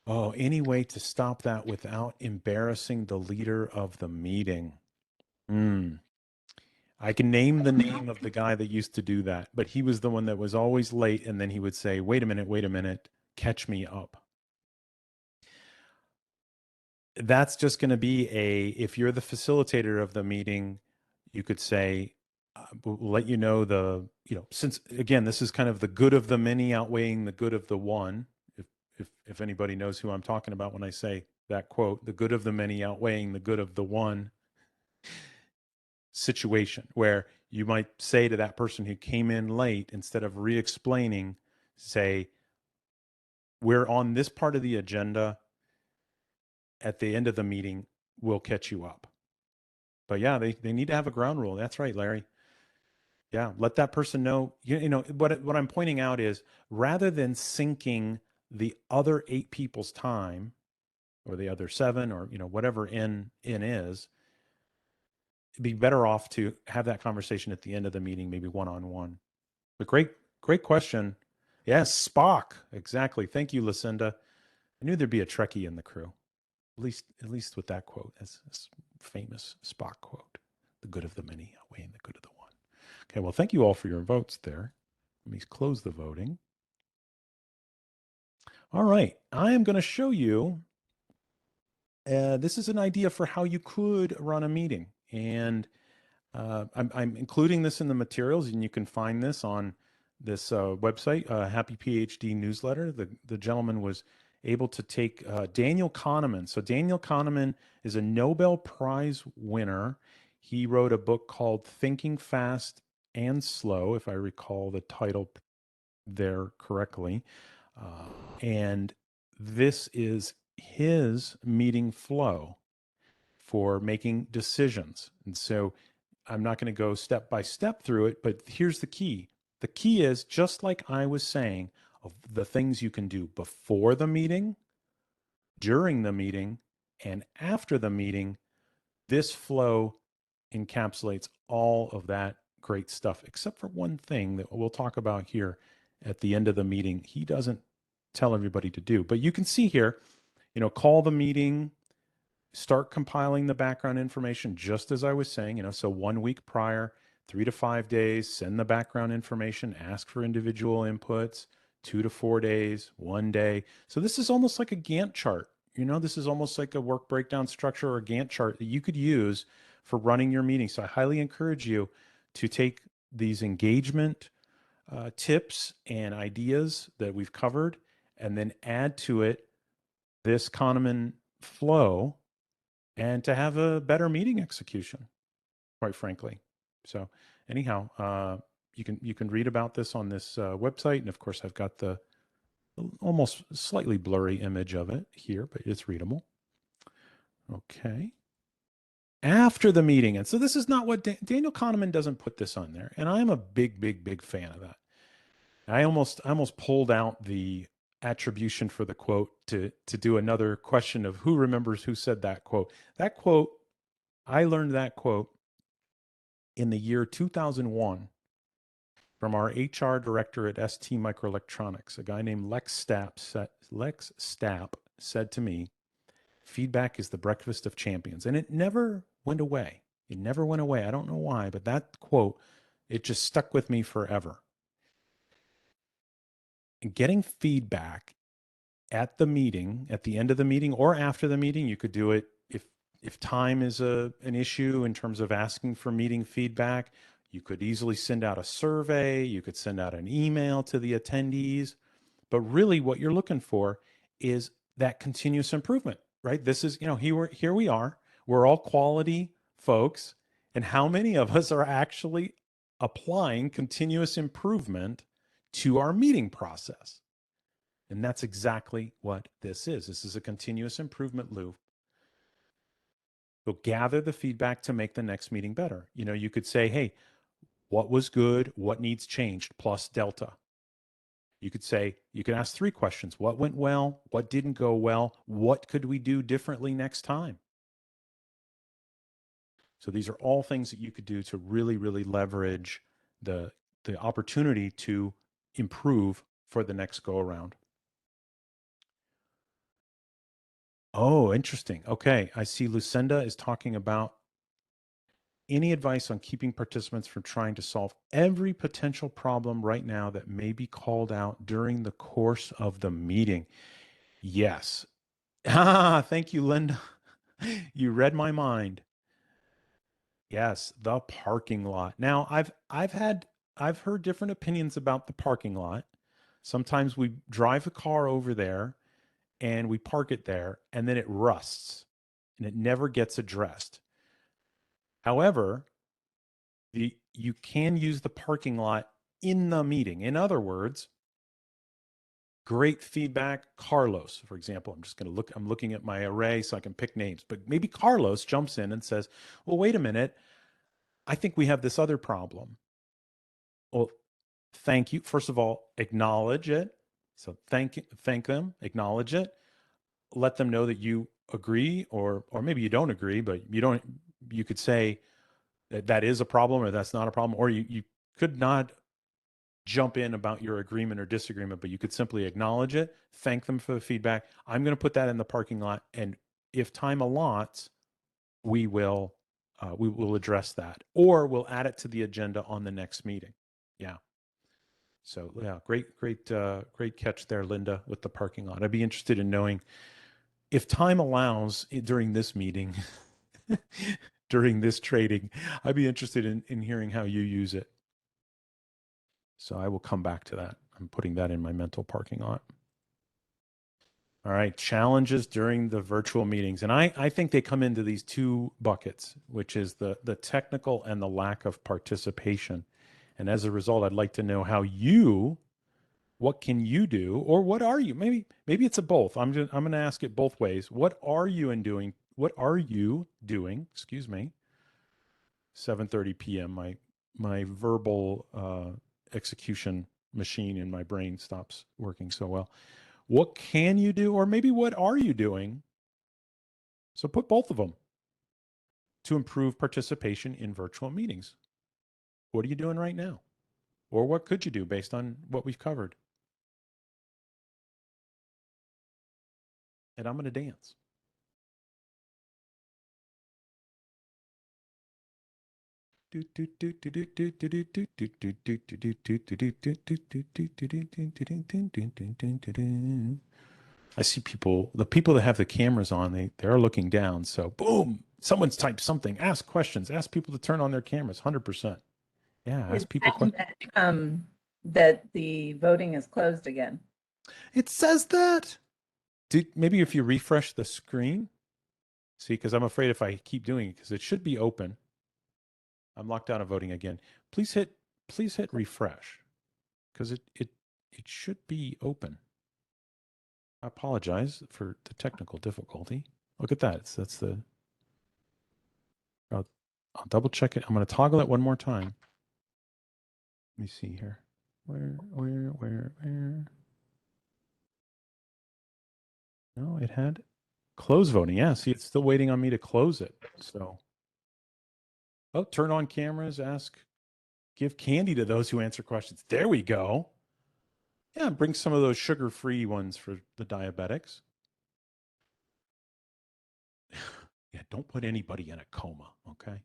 Oh, any way to stop that without embarrassing the leader of the meeting? I can name the name of the guy that used to do that, but he was the one that was always late, and then he would say, wait a minute, catch me up. That's just going to be if you're the facilitator of the meeting, you could say, we'll let you know since again, this is kind of the good of the many outweighing the good of the one. If anybody knows who I'm talking about when I say that quote, the good of the many outweighing the good of the one situation, where you might say to that person who came in late, instead of re-explaining, say, we're on this part of the agenda. At the end of the meeting, we'll catch you up. But yeah, they need to have a ground rule. That's right, Larry. Yeah, let that person know. What I'm pointing out is, rather than sinking the other 8 people's time, or the other 7, or whatever N is, it'd be better off to have that conversation at the end of the meeting, maybe one-on-one. But great question. Yes, Spock. Exactly. Thank you, Lucinda. I knew there'd be a Trekkie in the crew. At least with that quote. That's a famous Spock quote. The good of the many outweighing the good of the one. Okay, well, thank you all for your votes there. Let me close the voting. All right, I am going to show you. This is an idea for how you could run a meeting, and I'm including this in the materials, and you can find this on this website, Happy PhD newsletter. The gentleman was able to take Daniel Kahneman. So Daniel Kahneman is a Nobel Prize winner. He wrote a book called Thinking Fast and Slow, if I recall the title there correctly. And this is his meeting flow for making decisions. And so I'm not going to go step by step through it, but here's the key. The key is, just like I was saying, of the things you can do before the meeting, during the meeting, and after the meeting, this flow encapsulates all of that great stuff, except for one thing that we'll talk about here at the end of the meeting. He doesn't tell everybody to do, but you can see here, call the meeting, start compiling the background information, just as I was saying, so 1 week prior, 3 to 5 days, send the background information, ask for individual inputs, 2 to 4 days, 1 day. So this is almost like a Gantt chart. This is almost like a work breakdown structure or a Gantt chart that you could use for running your meeting. So I highly encourage you to take these engagement tips and ideas that we've covered, and then add to it this Kahneman flow, and to have a better meeting execution, quite frankly. So anyhow, you can read about this on this website, and of course I've got the almost slightly blurry image of it here, but it's readable. Okay. After the meeting, and so this is not what Daniel Kahneman doesn't put this on there, and I'm a big fan of that. I almost pulled out the attribution for the quote to do another question of who remembers who said that quote. That quote, I learned that quote in the year 2001 from our HR director at ST Microelectronics. A guy named Lex Stapp said to me, "Feedback is the breakfast of champions." And it never went away. It never went away. I don't know why, but that quote, it just stuck with me forever. And getting feedback at the meeting, at the end of the meeting or after the meeting, you could do it if time is an issue in terms of asking for meeting feedback. You could easily send out a survey. You could send out an email to the attendees. But really what you're looking for is that continuous improvement, right? This is, here we are. We're all quality folks. And how many of us are actually applying continuous improvement to our meeting process? And that's exactly what this is. This is a continuous improvement loop. You'll gather the feedback to make the next meeting better. You could say, hey, what was good? What needs changed? Plus delta. You could ask 3 questions. What went well? What didn't go well? What could we do differently next time? So these are all things that you could do to really, really leverage the opportunity to improve for the next go around. Oh, interesting. Okay. I see Lucinda is talking about any advice on keeping participants from trying to solve every potential problem right now that may be called out during the course of the meeting. Yes. Thank you, Linda. You read my mind. Yes, the parking lot. Now, I've heard different opinions about the parking lot. Sometimes we drive a car over there and we park it there, and then it rusts and it never gets addressed. However, you can use the parking lot in the meeting. In other words, great feedback. Carlos, for example, I'm looking at my array so I can pick names, but maybe Carlos jumps in and says, well, wait a minute. I think we have this other problem. Well, thank you. First of all, acknowledge it. So thank them, acknowledge it. Let them know that you agree, or maybe you don't agree, but you could say that is a problem or that's not a problem, or you could not jump in about your agreement or disagreement, but you could simply acknowledge it, thank them for the feedback. I'm going to put that in the parking lot, and if time allots, we will address that, or we'll add it to the agenda on the next meeting. Yeah. So yeah, great catch there, Linda, with the parking lot. I'd be interested in knowing if time allows during this meeting, during this trading, I'd be interested in hearing how you use it. So I will come back to that. I'm putting that in my mental parking lot. All right, challenges during the virtual meetings. And I think they come into these 2 buckets, which is the technical and the lack of participation. And as a result, I'd like to know what can you do, or what are you? Maybe it's a both. I'm going to ask it both ways. What are you doing, excuse me, 7:30 p.m. My verbal execution machine in my brain stops working so well. What can you do, or maybe what are you doing? So put both of them to improve participation in virtual meetings. What are you doing right now? Or what could you do based on what we've covered? And I'm going to dance. I see people, the people that have the cameras on, they're looking down. So boom, someone's typed something. Ask questions. Ask people to turn on their cameras. 100%. Yeah, ask It's people saying questions. that the voting is closed again. It says that. Maybe if you refresh the screen. See, because I'm afraid if I keep doing it, because it should be open. I'm locked out of voting again. Please hit refresh, because it should be open. I apologize for the technical difficulty. Look at that. That's the. I'll double check it. I'm going to toggle it one more time. Let me see here. Where? No, it had close voting. Yeah, see, it's still waiting on me to close it. So, oh, turn on cameras, give candy to those who answer questions. There we go. Yeah, bring some of those sugar-free ones for the diabetics. Yeah, don't put anybody in a coma, okay?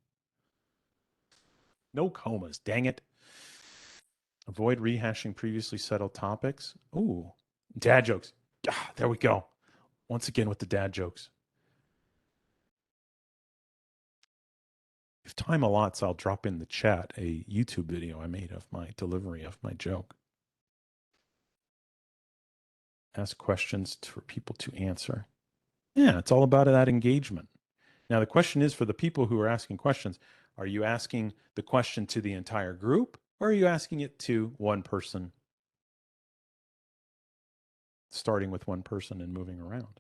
No comas, dang it. Avoid rehashing previously settled topics. Ooh, dad jokes. Ah, there we go. Once again with the dad jokes. If time allots, I'll drop in the chat a YouTube video I made of my delivery of my joke. Ask questions for people to answer. Yeah, it's all about that engagement. Now, the question is for the people who are asking questions, are you asking the question to the entire group, or are you asking it to one person, starting with one person and moving around?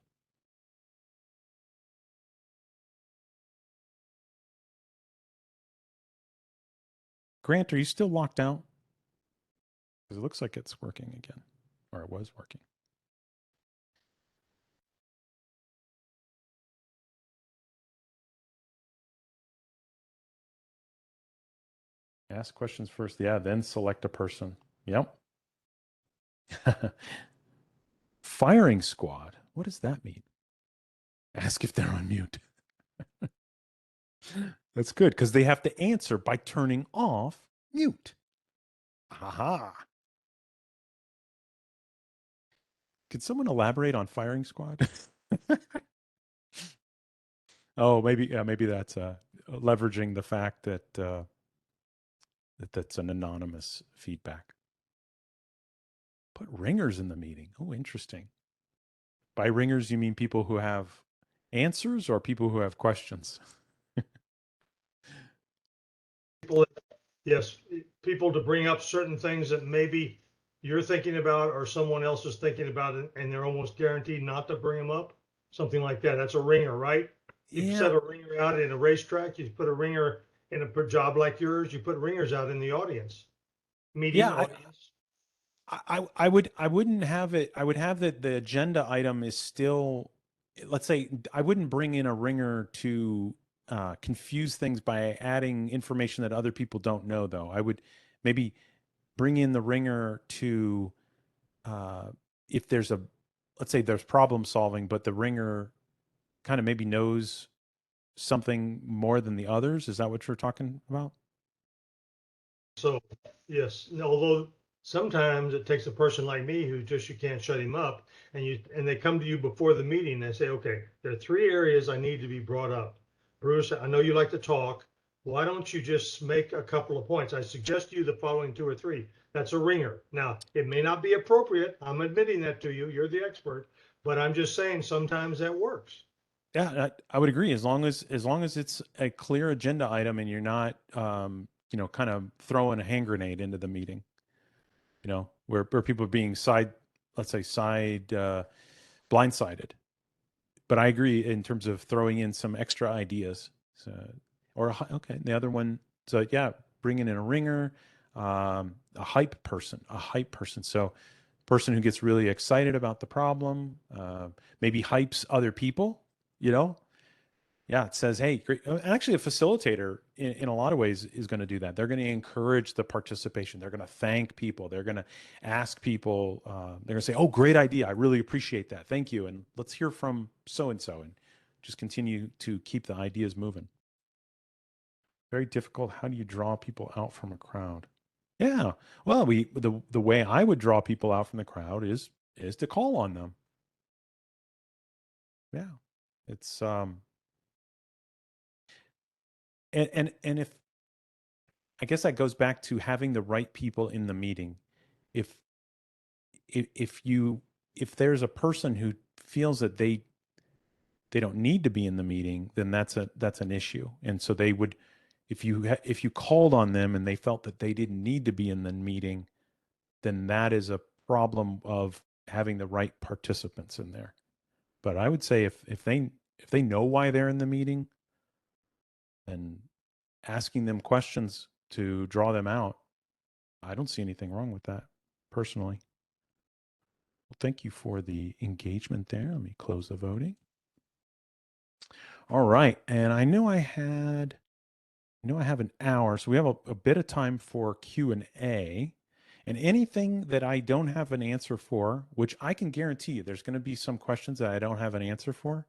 Grant, are you still locked out? Because it looks like it's working again, or it was working. Ask questions first. Yeah, then select a person. Yep. Firing squad. What does that mean? Ask if they're on mute. That's good, because they have to answer by turning off mute. Aha. Could someone elaborate on firing squad? Oh, maybe that's leveraging the fact that that's an anonymous feedback. Put ringers in the meeting. Oh, interesting. By ringers, you mean people who have answers or people who have questions? Yes, people to bring up certain things that maybe you're thinking about or someone else is thinking about it, and they're almost guaranteed not to bring them up. Something like that. That's a ringer, right? You set a ringer out in a racetrack, you put a ringer in a job like yours, you put ringers out in the audience. Meeting audience. I wouldn't have it. I would have that the agenda item is still, let's say, I wouldn't bring in a ringer to confuse things by adding information that other people don't know, though. I would maybe bring in the ringer to, if there's let's say there's problem solving, but the ringer kind of maybe knows something more than the others. Is that what you're talking about? So, yes, although sometimes it takes a person like me who just, you can't shut him up, and they come to you before the meeting and they say, okay, there are 3 areas I need to be brought up. Bruce, I know you like to talk. Why don't you just make a couple of points? I suggest you the following 2 or 3. That's a ringer. Now, it may not be appropriate. I'm admitting that to you. You're the expert, but I'm just saying sometimes that works. Yeah, I would agree. As long as it's a clear agenda item and you're not, kind of throwing a hand grenade into the meeting, where people are being blindsided. But I agree in terms of throwing in some extra ideas, or okay, the other one. So yeah, bringing in a ringer, a hype person. So person who gets really excited about the problem, maybe hypes other people, you know? Yeah, it says, hey, great. Actually, a facilitator in a lot of ways is going to do that. They're going to encourage the participation. They're going to thank people. They're going to ask people, they're going to say, oh, great idea. I really appreciate that. Thank you. And let's hear from so-and-so and just continue to keep the ideas moving. Very difficult. How do you draw people out from a crowd? Yeah. Well, the way I would draw people out from the crowd is to call on them. Yeah. It's and if I guess that goes back to having the right people in the meeting. If if there's a person who feels that they don't need to be in the meeting, then that's an issue. And so they would, if you called on them and they felt that they didn't need to be in the meeting, then that is a problem of having the right participants in there. But I would say if they know why they're in the meeting, and asking them questions to draw them out, I don't see anything wrong with that personally. Well, thank you for the engagement there. Let me close the voting. All right. And I know I have an hour, so we have a bit of time for Q&A. And anything that I don't have an answer for, which I can guarantee you there's going to be some questions that I don't have an answer for,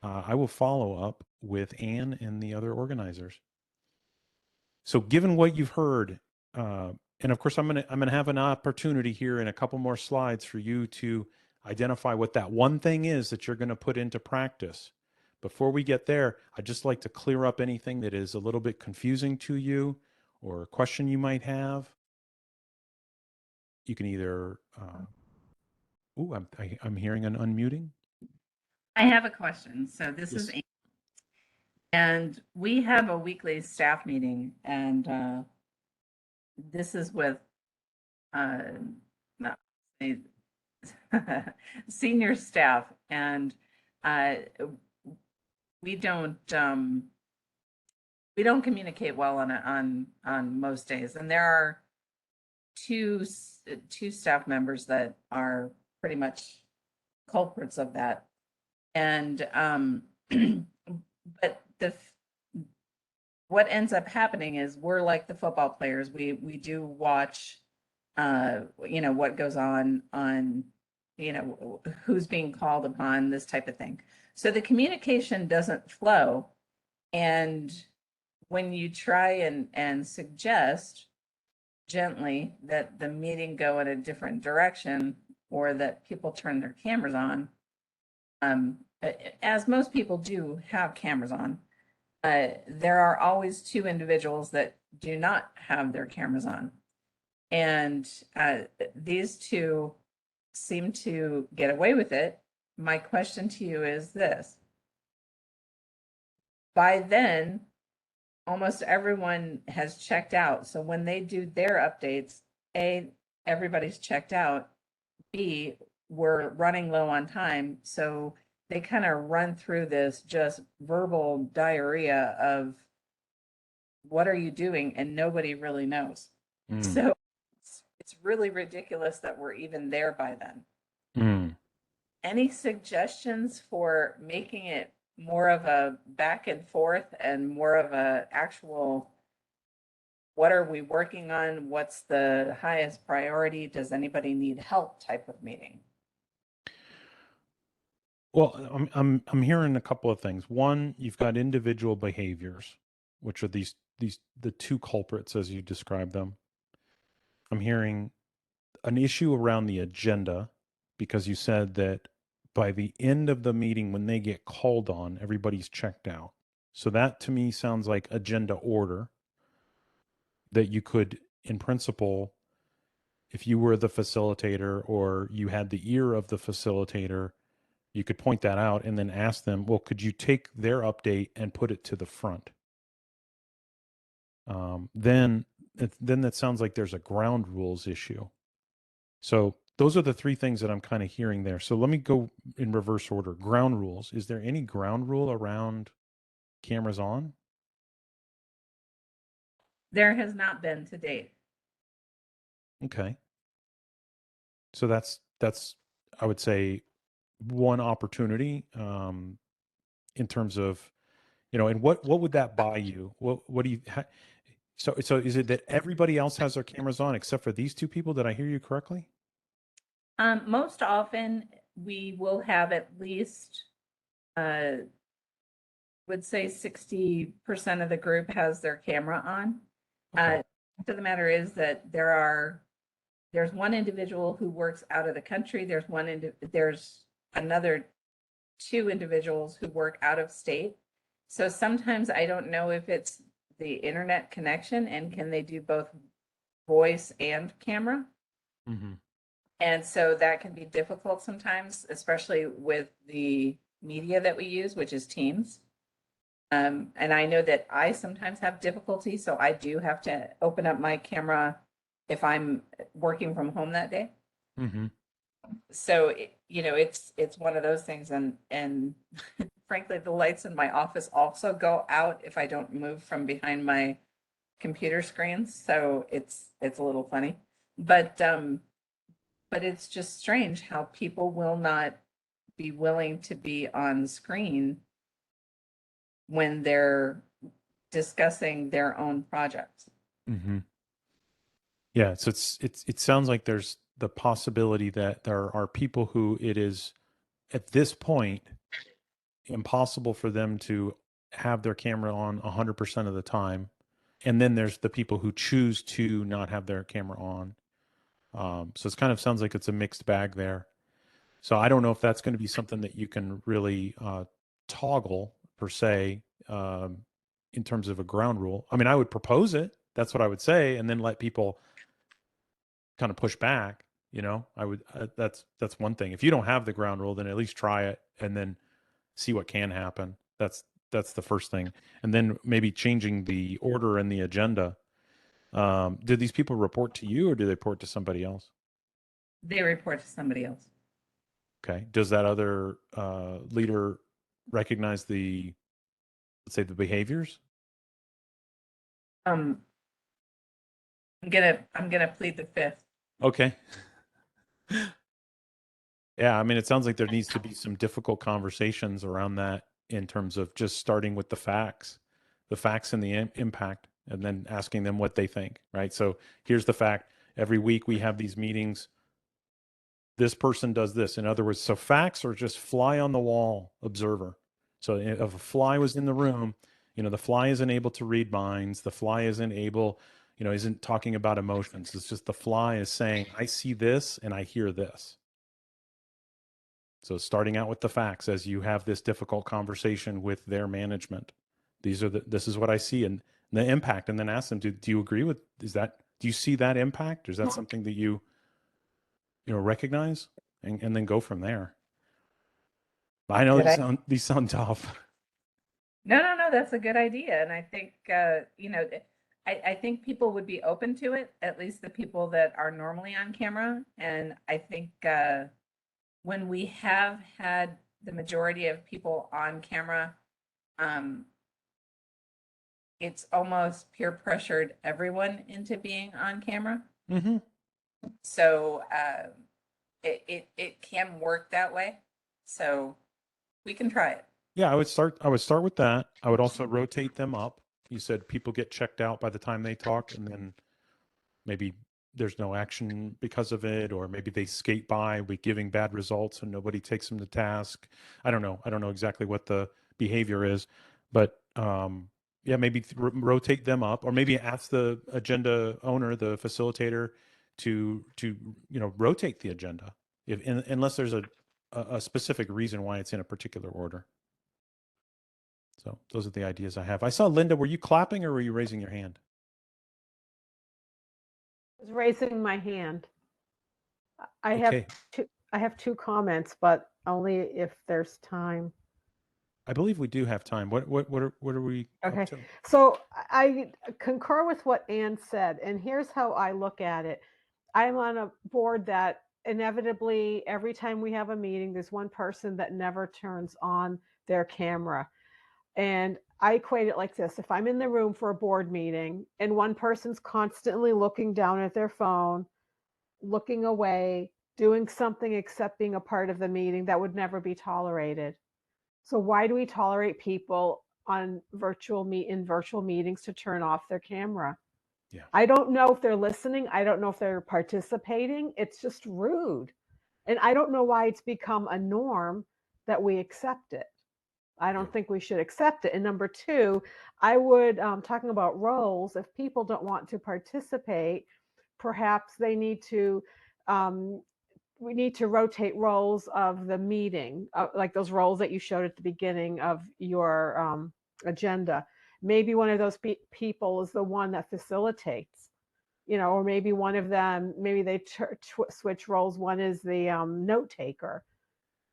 I will follow up with Anne and the other organizers. So given what you've heard, and of course I'm gonna have an opportunity here in a couple more slides for you to identify what that one thing is that you're going to put into practice. Before we get there, I'd just like to clear up anything that is a little bit confusing to you or a question you might have. You can either, I'm hearing an unmuting. I have a question. So this Yes. is, and we have a weekly staff meeting, and this is with not senior staff, and uh, we don't communicate well on most days, and there are two staff members that are pretty much culprits of that, and but what ends up happening is we're like the football players. We do watch, what goes on, who's being called upon, this type of thing. So the communication doesn't flow. And when you try and suggest gently that the meeting go in a different direction, or that people turn their cameras on, as most people do have cameras on, there are always two individuals that do not have their cameras on. And these two seem to get away with it. My question to you is this. By then, almost everyone has checked out. So when they do their updates, A, everybody's checked out. B, we're running low on time. So they kind of run through this just verbal diarrhea of what are you doing? And nobody really knows. So it's really ridiculous that we're even there by then. Any suggestions for making it more of a back and forth and more of a actual, what are we working on? What's the highest priority? Does anybody need help type of meeting? Well, I'm hearing a couple of things. One, you've got individual behaviors, which are the two culprits as you describe them. I'm hearing an issue around the agenda, because you said that by the end of the meeting, when they get called on, everybody's checked out. So that to me sounds like agenda order, that you could, in principle, if you were the facilitator or you had the ear of the facilitator, you could point that out and then ask them, well, could you take their update and put it to the front? Then that sounds like there's a ground rules issue. So those are the three things that I'm kind of hearing there. So let me go in reverse order. Ground rules. Is there any ground rule around cameras on? There has not been to date. Okay. So that's I would say one opportunity in terms of, and what would that buy you? What do you so is it that everybody else has their cameras on except for these two people? Did I hear you correctly? Most often we will have at least, would say 60% of the group has their camera on. Okay. The matter is that there's one individual who works out of the country. There's another two individuals who work out of state. So sometimes I don't know if it's the internet connection and can they do both voice and camera. Mm-hmm. And so that can be difficult sometimes, especially with the media that we use, which is Teams. And I know that I sometimes have difficulty, so I do have to open up my camera if I'm working from home that day. Mm-hmm. So, it's one of those things. And frankly, the lights in my office also go out if I don't move from behind my computer screens. So it's a little funny, but it's just strange how people will not be willing to be on screen when they're discussing their own projects. Mm-hmm. Yeah, so it sounds like there's the possibility that there are people who it is at this point impossible for them to have their camera on 100% of the time, and then there's the people who choose to not have their camera on. So it kind of sounds like it's a mixed bag there. So I don't know if that's going to be something that you can really toggle per se in terms of a ground rule. I mean, I would propose it. That's what I would say, and then let people kind of push back. I would. That's one thing. If you don't have the ground rule, then at least try it and then see what can happen. That's the first thing, and then maybe changing the order and the agenda. Do these people report to you, or do they report to somebody else? They report to somebody else. Okay. Does that other leader recognize let's say, the behaviors? I'm gonna plead the fifth. Okay. Yeah, I mean, it sounds like there needs to be some difficult conversations around that in terms of just starting with the facts and the impact, and then asking them what they think, right? So here's the fact. Every week we have these meetings. This person does this. In other words, so facts are just fly on the wall observer. So if a fly was in the room, the fly isn't able to read minds. The fly isn't able, isn't talking about emotions. It's just the fly is saying, I see this and I hear this. So starting out with the facts as you have this difficult conversation with their management. This is what I see and the impact, and then ask them, do you agree with, do you see that impact? Or is that something that you recognize, and then go from there? I know these sound tough. No, that's a good idea. And I think, I think people would be open to it, at least the people that are normally on camera. And I think when we have had the majority of people on camera, it's almost peer pressured everyone into being on camera. Mm-hmm. So it can work that way. So we can try it. Yeah, I would start with that. I would also rotate them up. You said people get checked out by the time they talk, and then maybe there's no action because of it, or maybe they skate by with giving bad results and nobody takes them to task. I don't know exactly what the behavior is, but yeah, maybe rotate them up, or maybe ask the agenda owner, the facilitator, to rotate the agenda unless there's a specific reason why it's in a particular order. So those are the ideas I have. I saw Linda. Were you clapping or were you raising your hand? I was raising my hand. I Okay. have two comments, but only if there's time. I believe we do have time. What are we Okay. up to? So I concur with what Ann said, and here's how I look at it. I'm on a board that inevitably every time we have a meeting, there's one person that never turns on their camera. And I equate it like this. If I'm in the room for a board meeting and one person's constantly looking down at their phone, looking away, doing something except being a part of the meeting, that would never be tolerated. So why do we tolerate people on virtual meetings to turn off their camera? Yeah. I don't know if they're listening. I don't know if they're participating. It's just rude. And I don't know why it's become a norm that we accept it. I don't think we should accept it. And number two, I would, talking about roles, if people don't want to participate, perhaps they need to, we need to rotate roles of the meeting, like those roles that you showed at the beginning of your agenda. Maybe one of those people is the one that facilitates, or maybe one of them, maybe they switch roles. One is the note taker.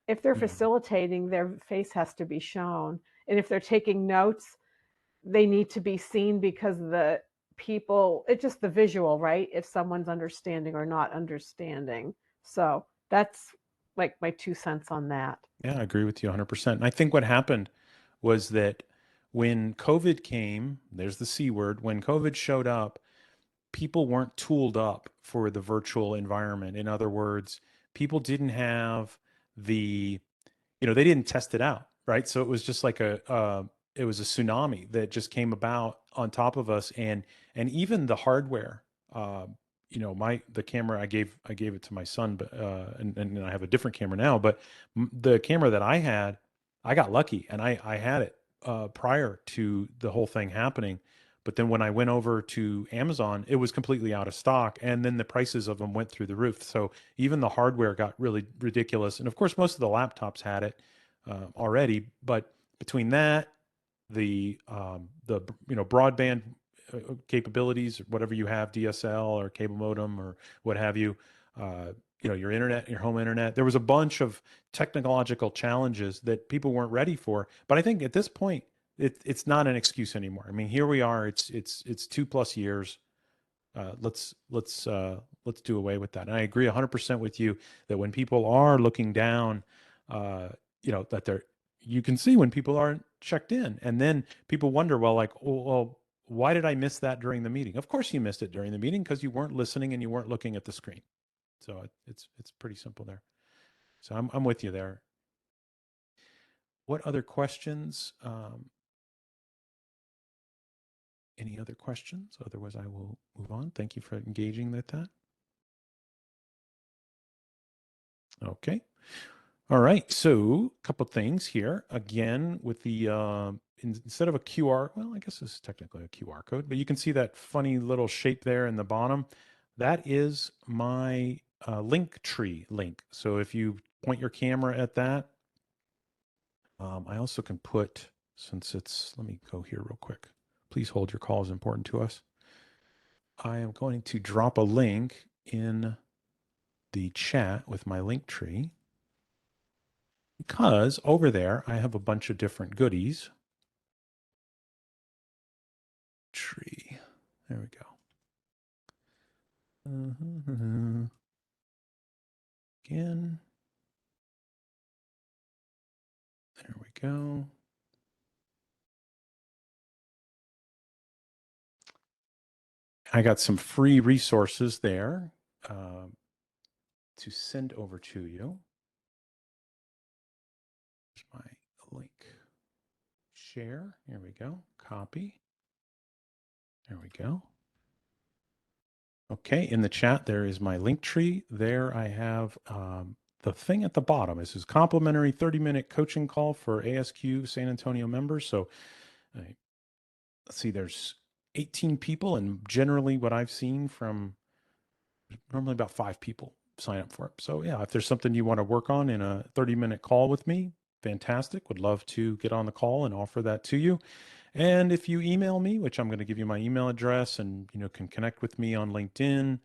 If they're facilitating, their face has to be shown. And if they're taking notes, they need to be seen because the people, it's just the visual, right? If someone's understanding or not understanding. So that's like my 2 cents on that. Yeah, I agree with you 100%. And I think what happened was that when COVID came, there's the C word, when COVID showed up, people weren't tooled up for the virtual environment. In other words, people didn't have the, they didn't test it out, right? So it was just like it was a tsunami that just came about on top of us, and even the hardware. The camera I gave it to my son, but and I have a different camera now. But the camera that I had, I got lucky, and I had it prior to the whole thing happening. But then when I went over to Amazon, it was completely out of stock, and then the prices of them went through the roof. So even the hardware got really ridiculous, and of course, most of the laptops had it already. But between that, the broadband capabilities, whatever you have, DSL or cable modem or what have you, your internet, your home internet. There was a bunch of technological challenges that people weren't ready for. But I think at this point, it's not an excuse anymore. I mean, here we are. It's 2+ years. Let's do away with that. And I agree 100% with you that when people are looking down, that you can see when people aren't checked in, and then people wonder, well, why did I miss that during the meeting? Of course you missed it during the meeting because you weren't listening and you weren't looking at the screen. So it's pretty simple there. So I'm with you there. What other questions? Any other questions? Otherwise, I will move on. Thank you for engaging with that. Okay. All right. So a couple things here. Again, with the instead of a QR, well, I guess this is technically a QR code, but you can see that funny little shape there in the bottom. That is my link tree link. So if you point your camera at that, I also can put, since it's, let me go here real quick. Please hold, your call is important to us. I am going to drop a link in the chat with my link tree, because over there I have a bunch of different goodies. Tree. There we go. Again. There we go. I got some free resources there to send over to you. Here's my link. Share. Here we go. Copy. There we go. Okay, in the chat, there is my link tree. There I have the thing at the bottom. This is complimentary 30-minute coaching call for ASQ San Antonio members. So let's see, there's 18 people, and generally what I've seen from normally about 5 people sign up for it. So yeah, if there's something you want to work on in a 30-minute call with me, fantastic. Would love to get on the call and offer that to you. And if you email me, which I'm going to give you my email address, and can connect with me on LinkedIn,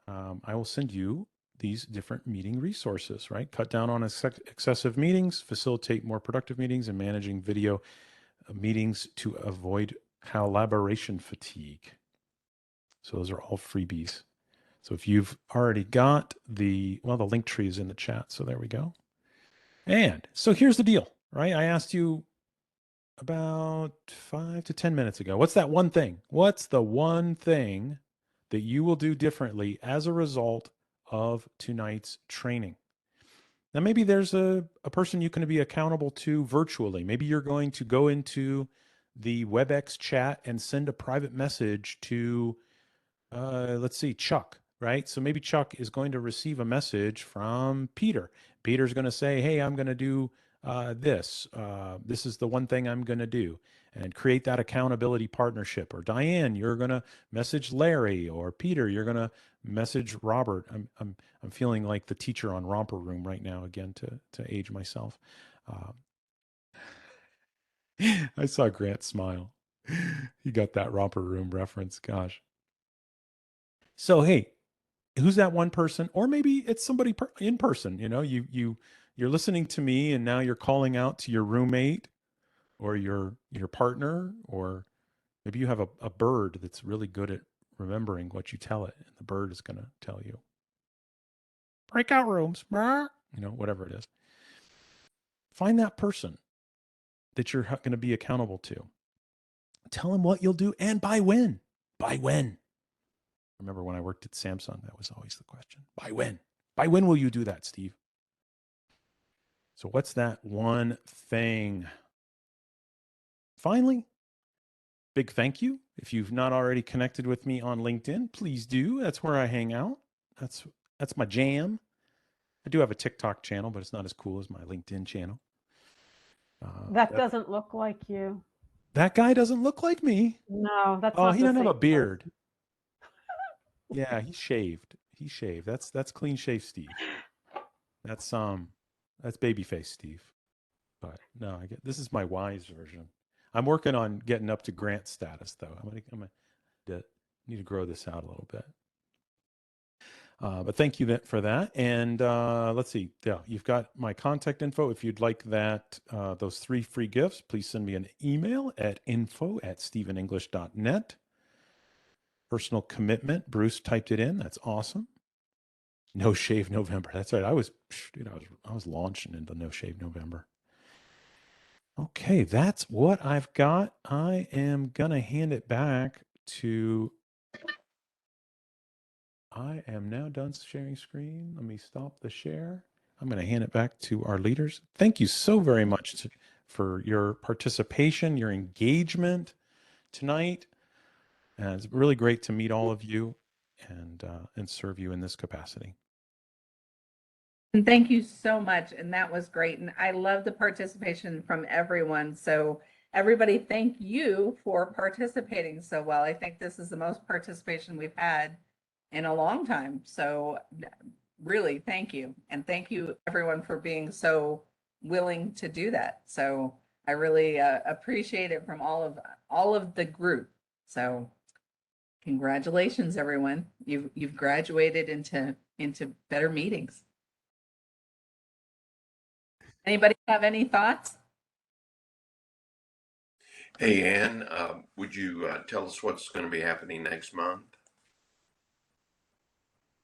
I will send you these different meeting resources, right? Cut down on excessive meetings, facilitate more productive meetings, and managing video meetings to avoid collaboration fatigue. So those are all freebies. So if you've already got the link tree is in the chat. So there we go. And so here's the deal, right? I asked you, about 5 to 10 minutes ago. What's that one thing? What's the one thing that you will do differently as a result of tonight's training? Now, maybe there's a person you can be accountable to virtually. Maybe you're going to go into the WebEx chat and send a private message to, let's see, Chuck, right? So maybe Chuck is going to receive a message from Peter. Peter's going to say, hey, I'm going to do this. This is the one thing I'm going to do, and create that accountability partnership. Or Diane, you're going to message Larry, or Peter, you're going to message Robert. I'm feeling like the teacher on Romper Room right now again to age myself. I saw Grant smile. He got that Romper Room reference. Gosh. So hey, who's that one person? Or maybe it's somebody in person. You know, you're listening to me, and now you're calling out to your roommate or your partner, or maybe you have a bird that's really good at remembering what you tell it, and the bird is going to tell you breakout rooms, you know, whatever it is. Find that person that you're going to be accountable to. Tell them what you'll do and by when. By when? Remember when I worked at Samsung, that was always the question. By when? By when will you do that, Steve? So what's that one thing? Finally, big thank you. If you've not already connected with me on LinkedIn, please do. That's where I hang out. That's my jam. I do have a TikTok channel, but it's not as cool as my LinkedIn channel. That doesn't look like you. That guy doesn't look like me. No, that's Oh, not he the doesn't have a same beard. person. Yeah, he's shaved. He's shaved. That's clean shave Steve. That's babyface Steve. But no, this is my wise version. I'm working on getting up to Grant status though. I'm gonna need to grow this out a little bit. But thank you for that. And let's see. Yeah, you've got my contact info. If you'd like that, those 3 free gifts, please send me an email at info@stephenenglish.net. Personal commitment. Bruce typed it in. That's awesome. No Shave November. That's right. I was launching into No Shave November. Okay, that's what I've got. I am gonna hand it back to. I am now done sharing screen. Let me stop the share. I'm going to hand it back to our leaders. Thank you so very much for your participation, your engagement tonight. And it's really great to meet all of you and serve you in this capacity. And thank you so much. And that was great. And I love the participation from everyone. So everybody, thank you for participating so well. I think this is the most participation we've had in a long time. So really, thank you. And thank you everyone for being so willing to do that. So I really appreciate it from all of the group. So congratulations, everyone. You've graduated into better meetings. Anybody have any thoughts? Hey, Ann, would you tell us what's going to be happening next month?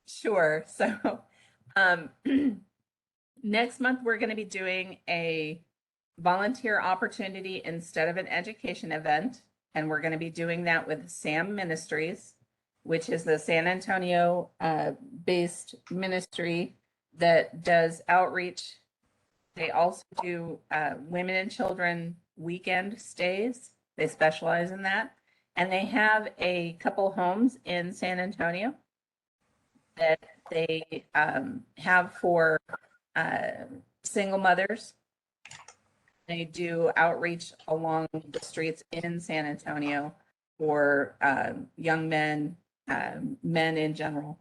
Sure. So next month, we're going to be doing a volunteer opportunity instead of an education event. And we're going to be doing that with SAM Ministries, which is the San Antonio based ministry that does outreach. They also do women and children weekend stays. They specialize in that. And they have a couple homes in San Antonio that they have for single mothers. They do outreach along the streets in San Antonio for young men, men in general.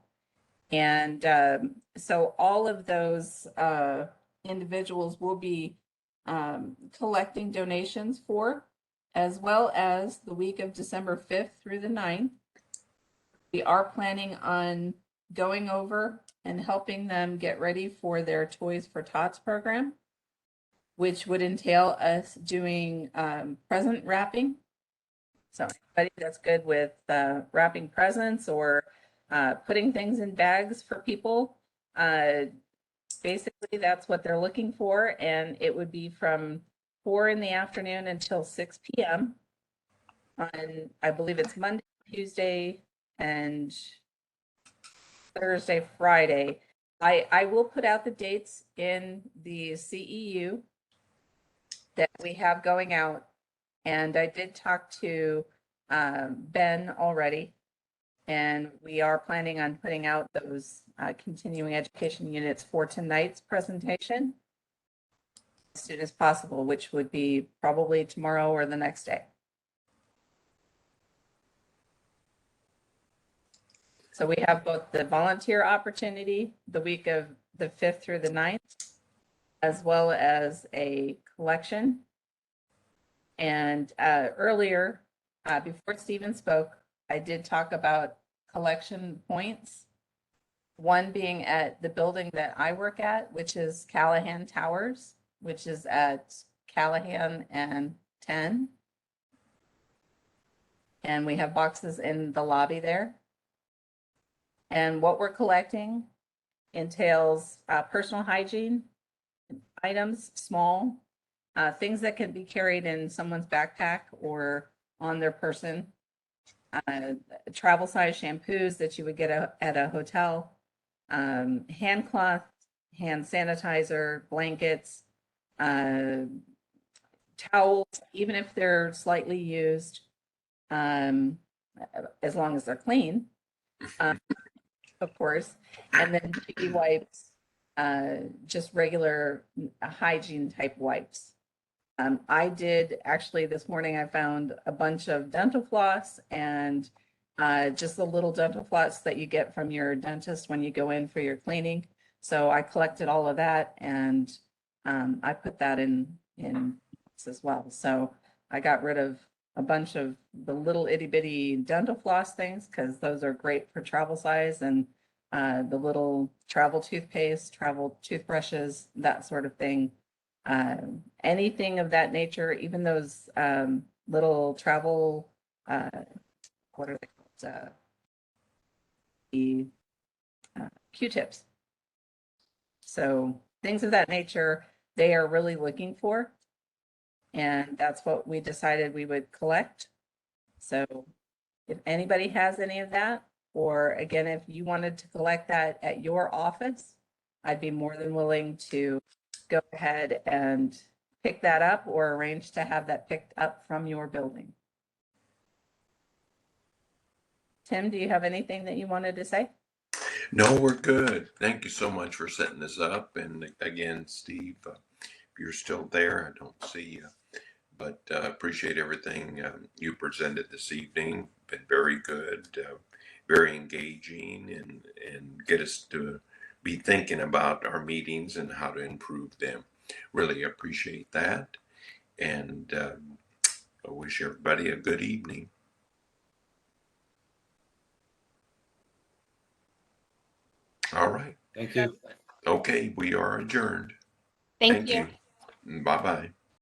And so all of those individuals will be collecting donations for, as well as the week of December 5th through the 9th. We are planning on going over and helping them get ready for their Toys for Tots program, which would entail us doing present wrapping. So anybody that's good with wrapping presents or putting things in bags for people, basically that's what they're looking for. And it would be from 4 in the afternoon until 6 p.m. on, I believe it's Monday, Tuesday, and Thursday, Friday. I will put out the dates in the CEU that we have going out. And I did talk to Ben already, and we are planning on putting out those continuing education units for tonight's presentation as soon as possible, which would be probably tomorrow or the next day. So we have both the volunteer opportunity the week of the 5th through the 9th, as well as a collection. And earlier, before Stephen spoke, I did talk about collection points. One being at the building that I work at, which is Callahan Towers, which is at Callahan and 10. And we have boxes in the lobby there. And what we're collecting entails personal hygiene items, small, things that can be carried in someone's backpack or on their person, travel size shampoos that you would get at a hotel, hand cloth, hand sanitizer, blankets, towels, even if they're slightly used, as long as they're clean, of course, and then beauty wipes, just regular hygiene type wipes. I did actually this morning, I found a bunch of dental floss and just the little dental floss that you get from your dentist when you go in for your cleaning. So I collected all of that and I put that in as well. So I got rid of a bunch of the little itty bitty dental floss things because those are great for travel size, and the little travel toothpaste, travel toothbrushes, that sort of thing. Anything of that nature, even those little travel, what are they called? The Q-tips. So things of that nature, they are really looking for. And that's what we decided we would collect. So if anybody has any of that, or again, if you wanted to collect that at your office, I'd be more than willing to go ahead and pick that up or arrange to have that picked up from your building. Tim, do you have anything that you wanted to say? No, we're good. Thank you so much for setting this up. And again, Steve, if you're still there, I don't see you, but appreciate everything you presented this evening. Been very good, very engaging, and get us to be thinking about our meetings and how to improve them. Really appreciate that. And I wish everybody a good evening. All right. Thank you. Okay, we are adjourned. Thank you. Bye-bye.